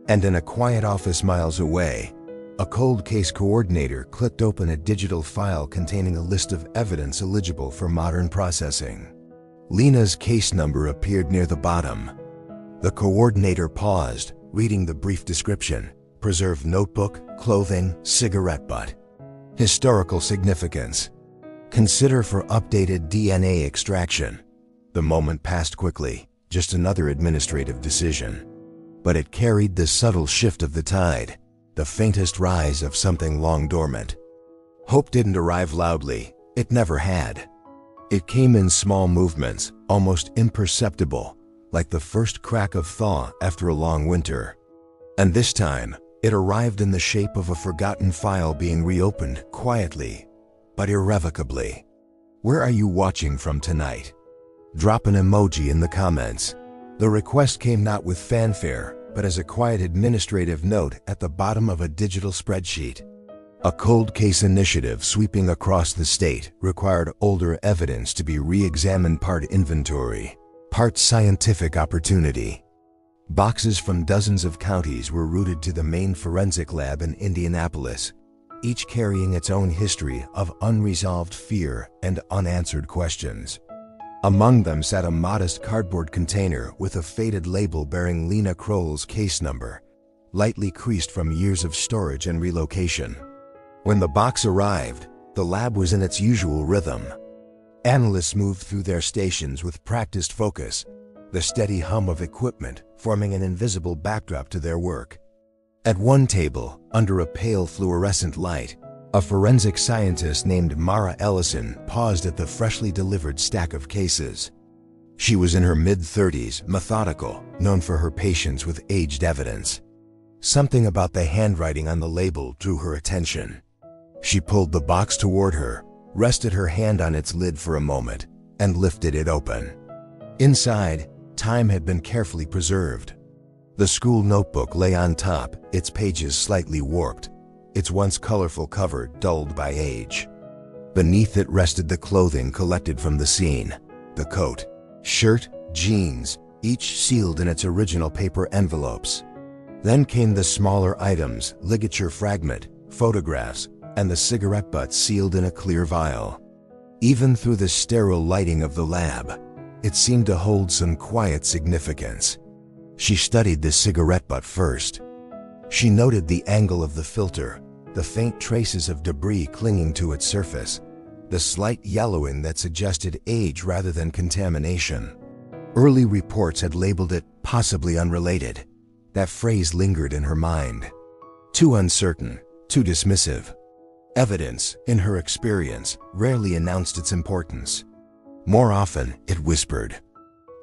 And in a quiet office miles away, a cold case coordinator clicked open a digital file containing a list of evidence eligible for modern processing. Lena's case number appeared near the bottom. The coordinator paused, reading the brief description: preserved notebook, clothing, cigarette butt. Historical significance. Consider for updated DNA extraction. The moment passed quickly, just another administrative decision. But it carried the subtle shift of the tide, the faintest rise of something long dormant. Hope didn't arrive loudly, it never had. It came in small movements, almost imperceptible, like the first crack of thaw after a long winter. And this time, it arrived in the shape of a forgotten file being reopened quietly, but irrevocably. Where are you watching from tonight? Drop an emoji in the comments. The request came not with fanfare, but as a quiet administrative note at the bottom of a digital spreadsheet. A cold case initiative sweeping across the state required older evidence to be re-examined, part inventory, part scientific opportunity. Boxes from dozens of counties were routed to the main forensic lab in Indianapolis, each carrying its own history of unresolved fear and unanswered questions. Among them sat a modest cardboard container with a faded label bearing Lena Crowell's case number, lightly creased from years of storage and relocation. When the box arrived, the lab was in its usual rhythm. Analysts moved through their stations with practiced focus, the steady hum of equipment forming an invisible backdrop to their work. At one table, under a pale fluorescent light, a forensic scientist named Mara Ellison paused at the freshly delivered stack of cases. She was in her mid-30s, methodical, known for her patience with aged evidence. Something about the handwriting on the label drew her attention. She pulled the box toward her, rested her hand on its lid for a moment, and lifted it open. Inside, time had been carefully preserved. The school notebook lay on top, its pages slightly warped, its once colorful cover dulled by age. Beneath it rested the clothing collected from the scene, the coat, shirt, jeans, each sealed in its original paper envelopes. Then came the smaller items, ligature fragment, photographs, and the cigarette butt sealed in a clear vial. Even through the sterile lighting of the lab, it seemed to hold some quiet significance. She studied the cigarette butt first. She noted the angle of the filter, the faint traces of debris clinging to its surface, the slight yellowing that suggested age rather than contamination. Early reports had labeled it possibly unrelated. That phrase lingered in her mind. Too uncertain, too dismissive. Evidence, in her experience, rarely announced its importance. More often, it whispered.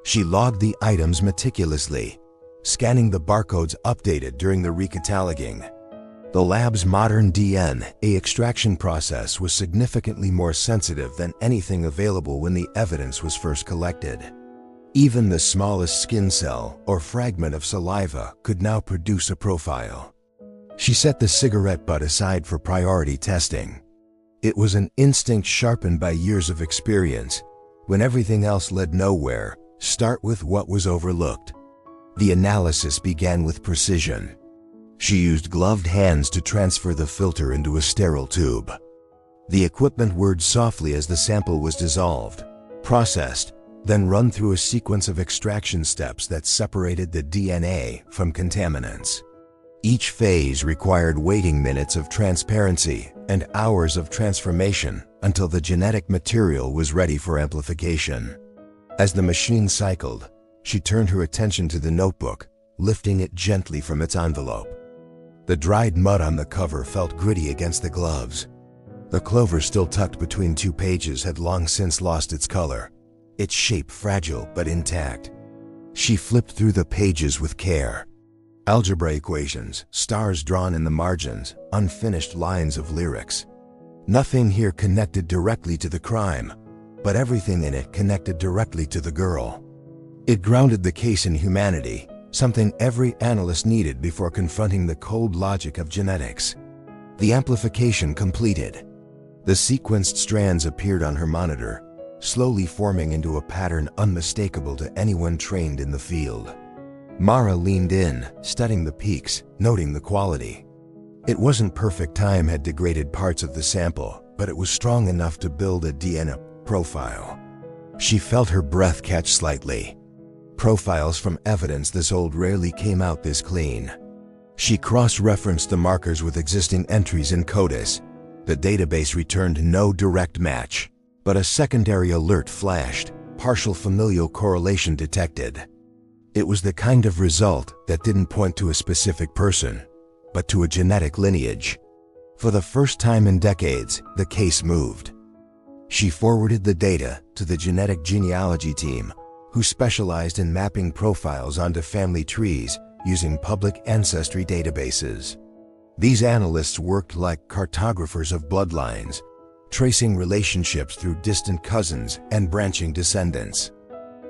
She logged the items meticulously, scanning the barcodes updated during the recataloging. The lab's modern DNA extraction process was significantly more sensitive than anything available when the evidence was first collected. Even the smallest skin cell or fragment of saliva could now produce a profile. She set the cigarette butt aside for priority testing. It was an instinct sharpened by years of experience. When everything else led nowhere, start with what was overlooked. The analysis began with precision. She used gloved hands to transfer the filter into a sterile tube. The equipment whirred softly as the sample was dissolved, processed, then run through a sequence of extraction steps that separated the DNA from contaminants. Each phase required waiting minutes of transparency and hours of transformation until the genetic material was ready for amplification. As the machine cycled, she turned her attention to the notebook, lifting it gently from its envelope. The dried mud on the cover felt gritty against the gloves. The clover still tucked between two pages had long since lost its color, its shape fragile but intact. She flipped through the pages with care. Algebra equations, stars drawn in the margins, unfinished lines of lyrics. Nothing here connected directly to the crime, but everything in it connected directly to the girl. It grounded the case in humanity, something every analyst needed before confronting the cold logic of genetics. The amplification completed. The sequenced strands appeared on her monitor, slowly forming into a pattern unmistakable to anyone trained in the field. Mara leaned in, studying the peaks, noting the quality. It wasn't perfect. Time had degraded parts of the sample, but it was strong enough to build a DNA profile. She felt her breath catch slightly. Profiles from evidence this old rarely came out this clean. She cross-referenced the markers with existing entries in CODIS. The database returned no direct match, but a secondary alert flashed, partial familial correlation detected. It was the kind of result that didn't point to a specific person, but to a genetic lineage. For the first time in decades, the case moved. She forwarded the data to the genetic genealogy team, who specialized in mapping profiles onto family trees using public ancestry databases. These analysts worked like cartographers of bloodlines, tracing relationships through distant cousins and branching descendants.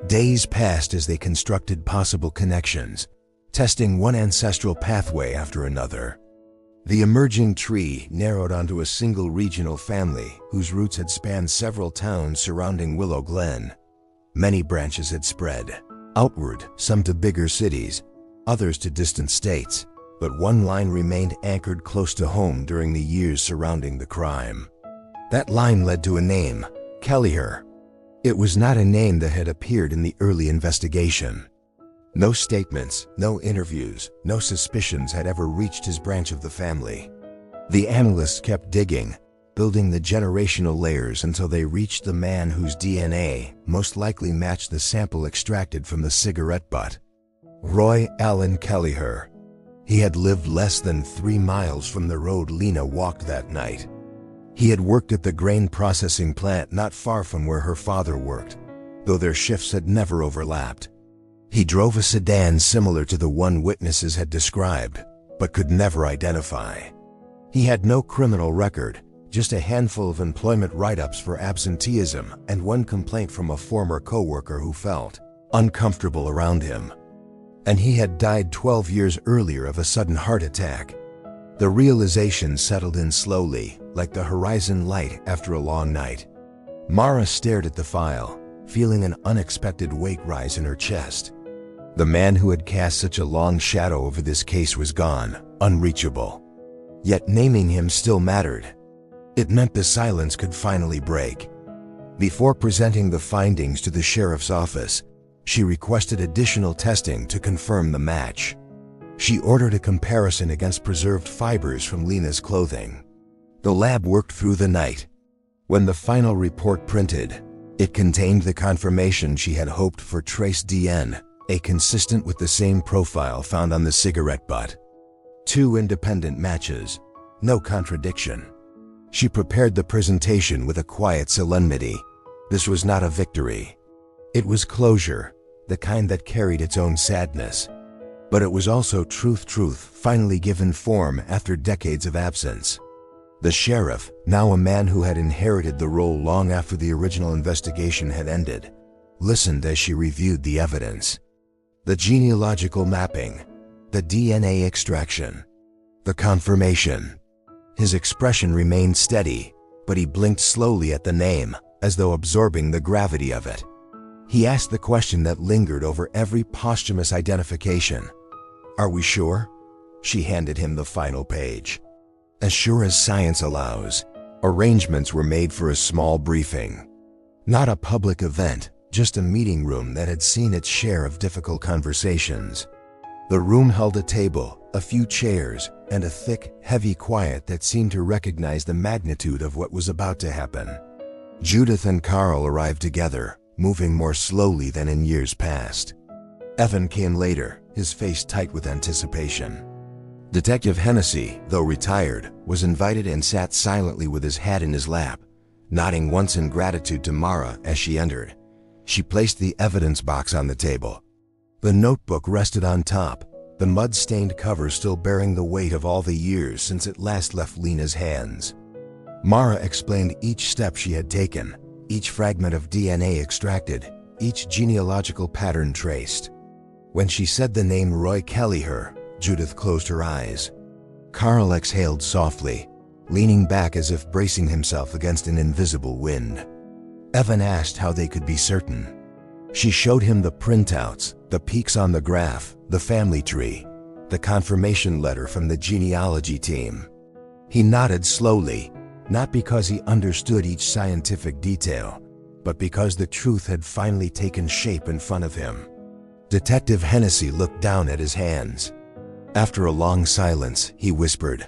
Days passed as they constructed possible connections, testing one ancestral pathway after another. The emerging tree narrowed onto a single regional family whose roots had spanned several towns surrounding Willow Glen. Many branches had spread outward, some to bigger cities, others to distant states, but one line remained anchored close to home during the years surrounding the crime. That line led to a name, Kelleher. It was not a name that had appeared in the early investigation. No statements, no interviews, no suspicions had ever reached his branch of the family. The analysts kept digging, building the generational layers until they reached the man whose DNA most likely matched the sample extracted from the cigarette butt. Roy Allen Kelleher. He had lived less than 3 miles from the road Lena walked that night. He had worked at the grain processing plant not far from where her father worked, though their shifts had never overlapped. He drove a sedan similar to the one witnesses had described, but could never identify. He had no criminal record, just a handful of employment write-ups for absenteeism and one complaint from a former coworker who felt uncomfortable around him. And he had died 12 years earlier of a sudden heart attack. The realization settled in slowly, like the horizon light after a long night. Mara stared at the file, feeling an unexpected weight rise in her chest. The man who had cast such a long shadow over this case was gone, unreachable. Yet naming him still mattered. It meant the silence could finally break. Before presenting the findings to the sheriff's office, she requested additional testing to confirm the match. She ordered a comparison against preserved fibers from Lena's clothing. The lab worked through the night. When the final report printed, it contained the confirmation she had hoped for: trace DNA, consistent with the same profile found on the cigarette butt. 2 independent matches, no contradiction. She prepared the presentation with a quiet solemnity. This was not a victory. It was closure, the kind that carried its own sadness. But it was also truth finally given form after decades of absence. The sheriff, now a man who had inherited the role long after the original investigation had ended, listened as she reviewed the evidence. The genealogical mapping, the DNA extraction, the confirmation. His expression remained steady, but he blinked slowly at the name, as though absorbing the gravity of it. He asked the question that lingered over every posthumous identification. "Are we sure?" She handed him the final page. As sure as science allows. Arrangements were made for a small briefing. Not a public event, just a meeting room that had seen its share of difficult conversations. The room held a table, a few chairs, and a thick, heavy quiet that seemed to recognize the magnitude of what was about to happen. Judith and Carl arrived together, moving more slowly than in years past. Evan came later, his face tight with anticipation. Detective Hennessy, though retired, was invited and sat silently with his hat in his lap, nodding once in gratitude to Mara as she entered. She placed the evidence box on the table. The notebook rested on top, the mud-stained cover still bearing the weight of all the years since it last left Lena's hands. Mara explained each step she had taken, each fragment of DNA extracted, each genealogical pattern traced. When she said the name Roy Kelleher, Judith closed her eyes. Carl exhaled softly, leaning back as if bracing himself against an invisible wind. Evan asked how they could be certain. She showed him the printouts, the peaks on the graph, the family tree, the confirmation letter from the genealogy team. He nodded slowly, not because he understood each scientific detail, but because the truth had finally taken shape in front of him. Detective Hennessy looked down at his hands. After a long silence, he whispered,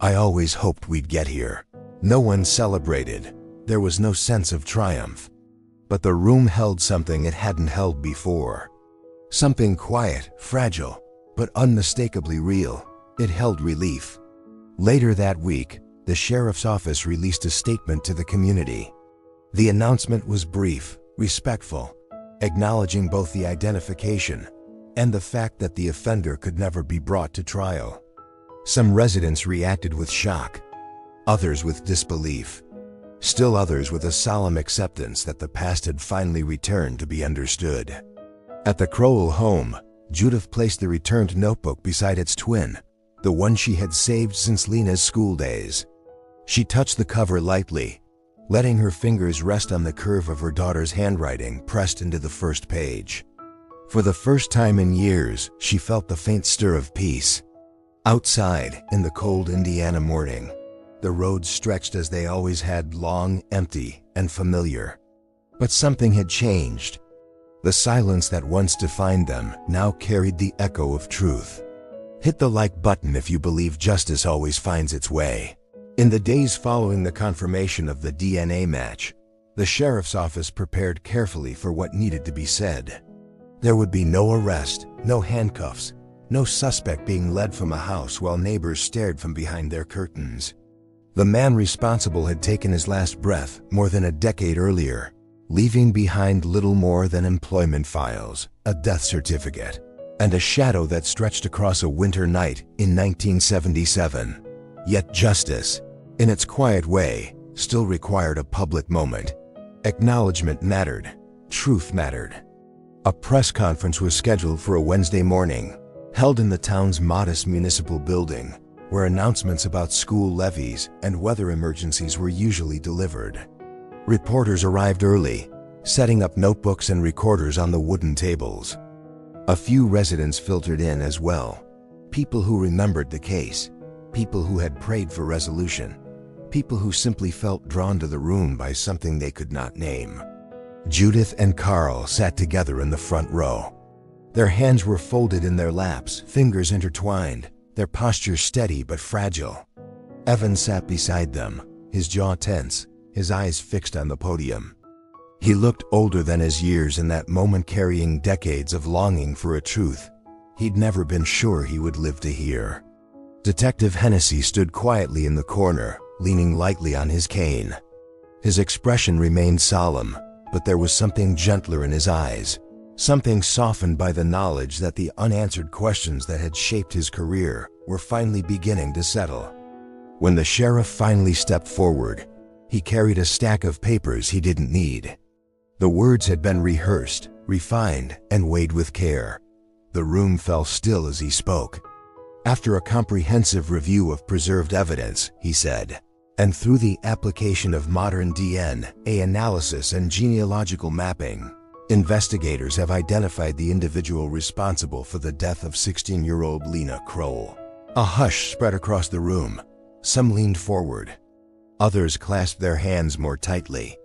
"I always hoped we'd get here." No one celebrated. There was no sense of triumph. But the room held something it hadn't held before. Something quiet, fragile, but unmistakably real. It held relief. Later that week, the sheriff's office released a statement to the community. The announcement was brief, respectful, acknowledging both the identification and the fact that the offender could never be brought to trial. Some residents reacted with shock, others with disbelief. Still others with a solemn acceptance that the past had finally returned to be understood. At the Crowell home, Judith placed the returned notebook beside its twin, the one she had saved since Lena's school days. She touched the cover lightly, letting her fingers rest on the curve of her daughter's handwriting pressed into the first page. For the first time in years, she felt the faint stir of peace. Outside, in the cold Indiana morning, the roads stretched as they always had, long, empty, and familiar. But something had changed. The silence that once defined them now carried the echo of truth. Hit the like button if you believe justice always finds its way. In the days following the confirmation of the DNA match, the sheriff's office prepared carefully for what needed to be said. There would be no arrest, no handcuffs, no suspect being led from a house while neighbors stared from behind their curtains. The man responsible had taken his last breath more than a decade earlier, leaving behind little more than employment files, a death certificate, and a shadow that stretched across a winter night in 1977. Yet justice, in its quiet way, still required a public moment. Acknowledgement mattered. Truth mattered. A press conference was scheduled for a Wednesday morning, held in the town's modest municipal building, where announcements about school levies and weather emergencies were usually delivered. Reporters arrived early, setting up notebooks and recorders on the wooden tables. A few residents filtered in as well, people who remembered the case, people who had prayed for resolution, people who simply felt drawn to the room by something they could not name. Judith and Carl sat together in the front row. Their hands were folded in their laps, fingers intertwined, their posture steady but fragile. Evan sat beside them, his jaw tense, his eyes fixed on the podium. He looked older than his years in that moment, carrying decades of longing for a truth he'd never been sure he would live to hear. Detective Hennessy stood quietly in the corner, leaning lightly on his cane. His expression remained solemn, but there was something gentler in his eyes, something softened by the knowledge that the unanswered questions that had shaped his career were finally beginning to settle. When the sheriff finally stepped forward, he carried a stack of papers he didn't need. The words had been rehearsed, refined, and weighed with care. The room fell still as he spoke. After a comprehensive review of preserved evidence, he said, and through the application of modern DNA analysis and genealogical mapping, investigators have identified the individual responsible for the death of 16-year-old Lena Crowell. A hush spread across the room. Some leaned forward. Others clasped their hands more tightly.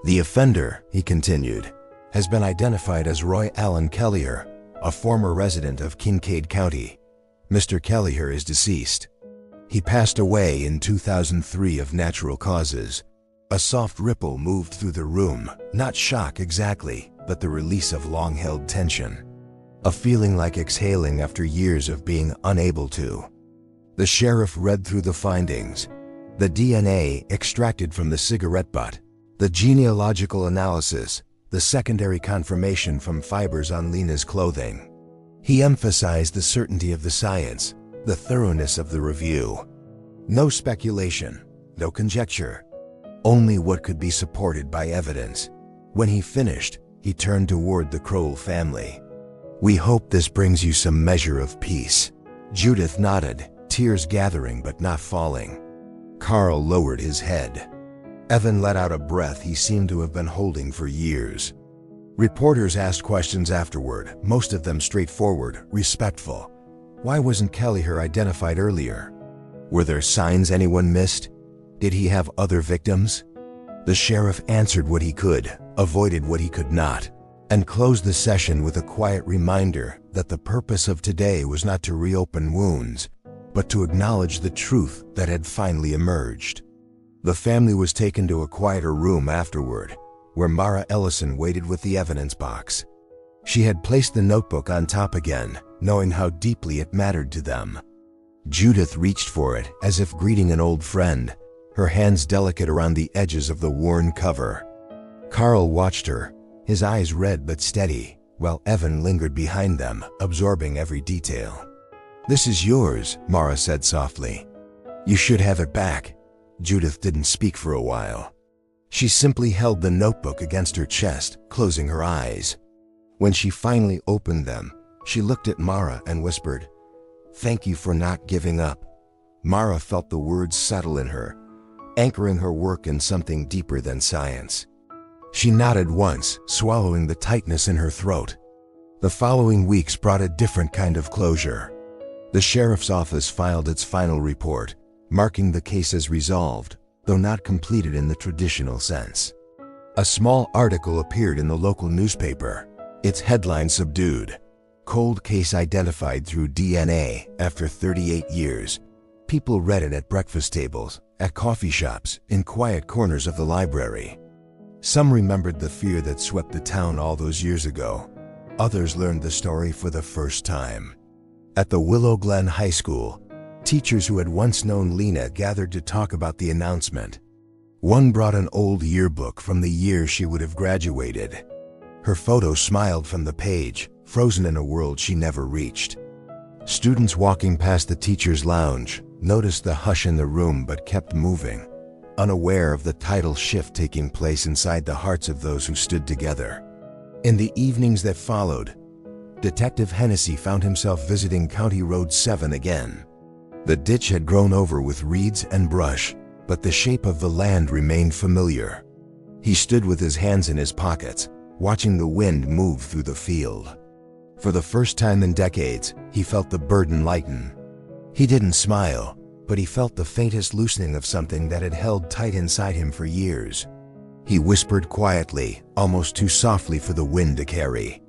The offender, he continued, has been identified as Roy Allen Kelliher, a former resident of Kincaid County. Mr. Kelliher is deceased. He passed away in 2003 of natural causes. A soft ripple moved through the room, not shock exactly, but the release of long-held tension. A feeling like exhaling after years of being unable to. The sheriff read through the findings. The DNA extracted from the cigarette butt, the genealogical analysis, the secondary confirmation from fibers on Lena's clothing. He emphasized the certainty of the science, the thoroughness of the review. No speculation, no conjecture, only what could be supported by evidence. When he finished, he turned toward the Crowell family. "We hope this brings you some measure of peace." Judith nodded, tears gathering but not falling. Carl lowered his head. Evan let out a breath he seemed to have been holding for years. Reporters asked questions afterward, most of them straightforward, respectful. Why wasn't Kelliher identified earlier? Were there signs anyone missed? Did he have other victims? The sheriff answered what he could, avoided what he could not, and closed the session with a quiet reminder that the purpose of today was not to reopen wounds, but to acknowledge the truth that had finally emerged. The family was taken to a quieter room afterward, where Mara Ellison waited with the evidence box. She had placed the notebook on top again, knowing how deeply it mattered to them. Judith reached for it as if greeting an old friend, her hands delicate around the edges of the worn cover. Carl watched her, his eyes red but steady, while Evan lingered behind them, absorbing every detail. "This is yours," Mara said softly. "You should have it back." Judith didn't speak for a while. She simply held the notebook against her chest, closing her eyes. When she finally opened them, she looked at Mara and whispered, "Thank you for not giving up." Mara felt the words settle in her, anchoring her work in something deeper than science. She nodded once, swallowing the tightness in her throat. The following weeks brought a different kind of closure. The sheriff's office filed its final report, marking the case as resolved, though not completed in the traditional sense. A small article appeared in the local newspaper, its headline subdued, "Cold case identified through DNA after 38 years." People read it at breakfast tables, at coffee shops, in quiet corners of the library. Some remembered the fear that swept the town all those years ago. Others learned the story for the first time. At the Willow Glen High School, teachers who had once known Lena gathered to talk about the announcement. One brought an old yearbook from the year she would have graduated. Her photo smiled from the page, frozen in a world she never reached. Students walking past the teacher's lounge noticed the hush in the room but kept moving, unaware of the tidal shift taking place inside the hearts of those who stood together. In the evenings that followed, Detective Hennessy found himself visiting County Road 7 again. The ditch had grown over with reeds and brush, but the shape of the land remained familiar. He stood with his hands in his pockets, watching the wind move through the field. For the first time in decades, he felt the burden lighten. He didn't smile, but he felt the faintest loosening of something that had held tight inside him for years. He whispered quietly, almost too softly for the wind to carry,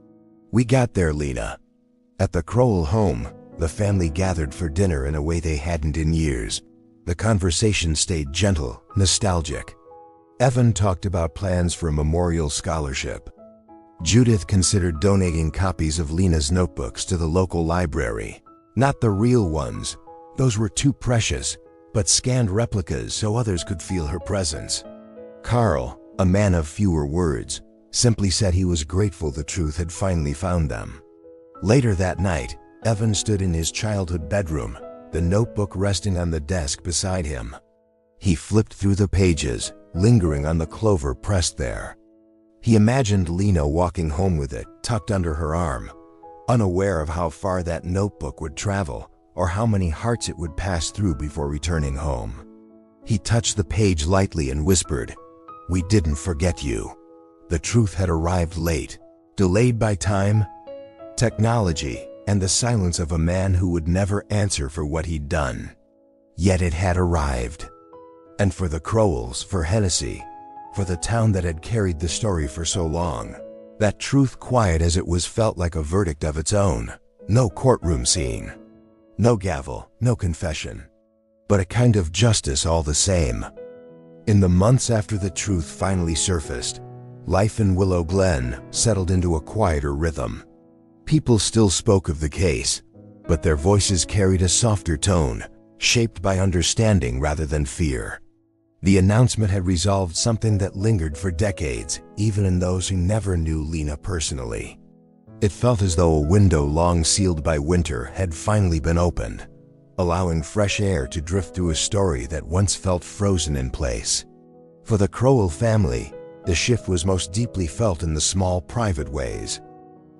"We got there, Lena." At the Crowell home, the family gathered for dinner in a way they hadn't in years. The conversation stayed gentle, nostalgic. Evan talked about plans for a memorial scholarship. Judith considered donating copies of Lena's notebooks to the local library. Not the real ones, those were too precious, but scanned replicas so others could feel her presence. Carl, a man of fewer words, simply said he was grateful the truth had finally found them. Later that night, Evan stood in his childhood bedroom, the notebook resting on the desk beside him. He flipped through the pages, lingering on the clover pressed there. He imagined Lena walking home with it tucked under her arm, unaware of how far that notebook would travel or how many hearts it would pass through before returning home. He touched the page lightly and whispered, "We didn't forget you." The truth had arrived late, delayed by time, technology, and the silence of a man who would never answer for what he'd done. Yet it had arrived. And for the Crowells, for Hennessy, for the town that had carried the story for so long, that truth, quiet as it was, felt like a verdict of its own. No courtroom scene, no gavel, no confession, but a kind of justice all the same. In the months after the truth finally surfaced, life in Willow Glen settled into a quieter rhythm. People still spoke of the case, but their voices carried a softer tone, shaped by understanding rather than fear. The announcement had resolved something that lingered for decades, even in those who never knew Lena personally. It felt as though a window long sealed by winter had finally been opened, allowing fresh air to drift through a story that once felt frozen in place. For the Crowell family, the shift was most deeply felt in the small, private ways.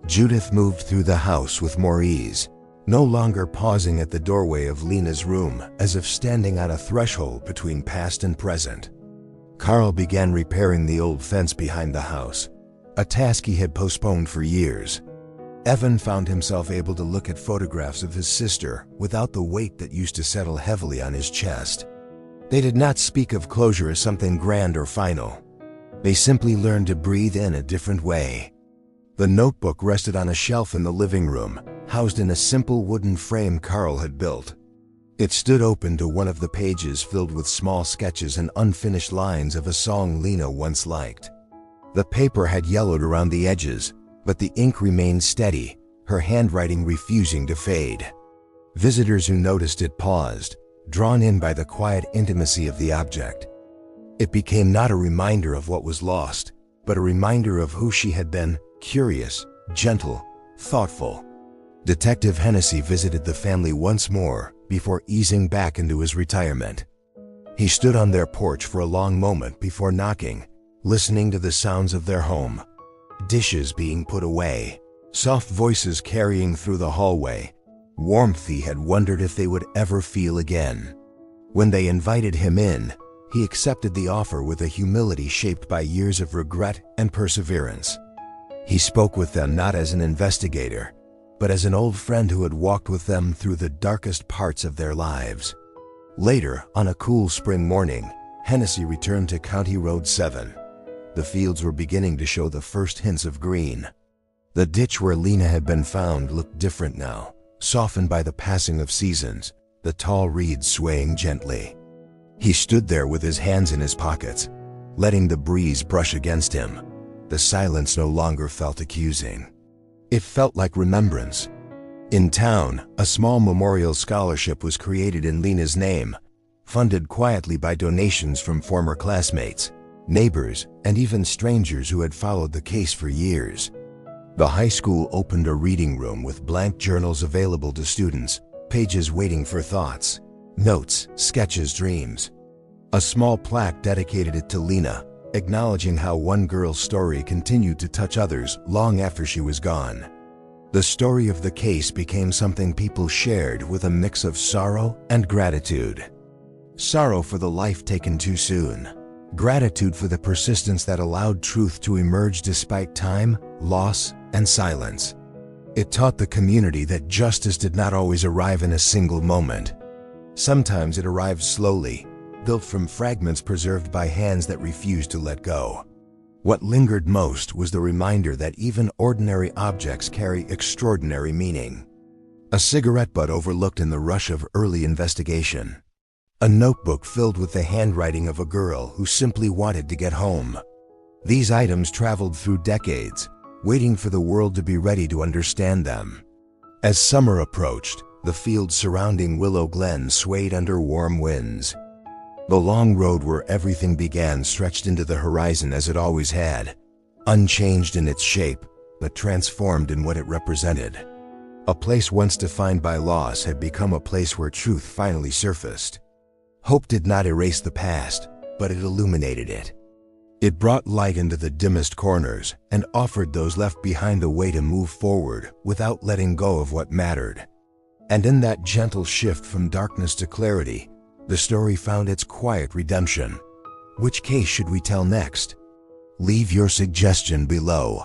Judith moved through the house with more ease, no longer pausing at the doorway of Lena's room as if standing on a threshold between past and present. Carl began repairing the old fence behind the house, a task he had postponed for years. Evan found himself able to look at photographs of his sister without the weight that used to settle heavily on his chest. They did not speak of closure as something grand or final. They simply learned to breathe in a different way. The notebook rested on a shelf in the living room, housed in a simple wooden frame Carl had built. It stood open to one of the pages filled with small sketches and unfinished lines of a song Lena once liked. The paper had yellowed around the edges, but the ink remained steady, her handwriting refusing to fade. Visitors who noticed it paused, drawn in by the quiet intimacy of the object. It became not a reminder of what was lost, but a reminder of who she had been: curious, gentle, thoughtful. Detective Hennessy visited the family once more before easing back into his retirement. He stood on their porch for a long moment before knocking, listening to the sounds of their home. Dishes being put away, soft voices carrying through the hallway, warmth he had wondered if they would ever feel again. When they invited him in, he accepted the offer with a humility shaped by years of regret and perseverance. He spoke with them not as an investigator, but as an old friend who had walked with them through the darkest parts of their lives. Later, on a cool spring morning, Hennessy returned to County Road 7. The fields were beginning to show the first hints of green. The ditch where Lena had been found looked different now, softened by the passing of seasons, the tall reeds swaying gently. He stood there with his hands in his pockets, letting the breeze brush against him. The silence no longer felt accusing. It felt like remembrance. In town, a small memorial scholarship was created in Lena's name, funded quietly by donations from former classmates, neighbors, and even strangers who had followed the case for years. The high school opened a reading room with blank journals available to students, pages waiting for thoughts, notes, sketches, dreams. A small plaque dedicated it to Lena, acknowledging how one girl's story continued to touch others long after she was gone. The story of the case became something people shared with a mix of sorrow and gratitude. Sorrow for the life taken too soon. Gratitude for the persistence that allowed truth to emerge despite time, loss, and silence. It taught the community that justice did not always arrive in a single moment. Sometimes it arrived slowly, built from fragments preserved by hands that refused to let go. What lingered most was the reminder that even ordinary objects carry extraordinary meaning. A cigarette butt overlooked in the rush of early investigation. A notebook filled with the handwriting of a girl who simply wanted to get home. These items traveled through decades, waiting for the world to be ready to understand them. As summer approached, the fields surrounding Willow Glen swayed under warm winds. The long road where everything began stretched into the horizon as it always had, unchanged in its shape, but transformed in what it represented. A place once defined by loss had become a place where truth finally surfaced. Hope did not erase the past, but it illuminated it. It brought light into the dimmest corners and offered those left behind a way to move forward without letting go of what mattered. And in that gentle shift from darkness to clarity, the story found its quiet redemption. Which case should we tell next? Leave your suggestion below.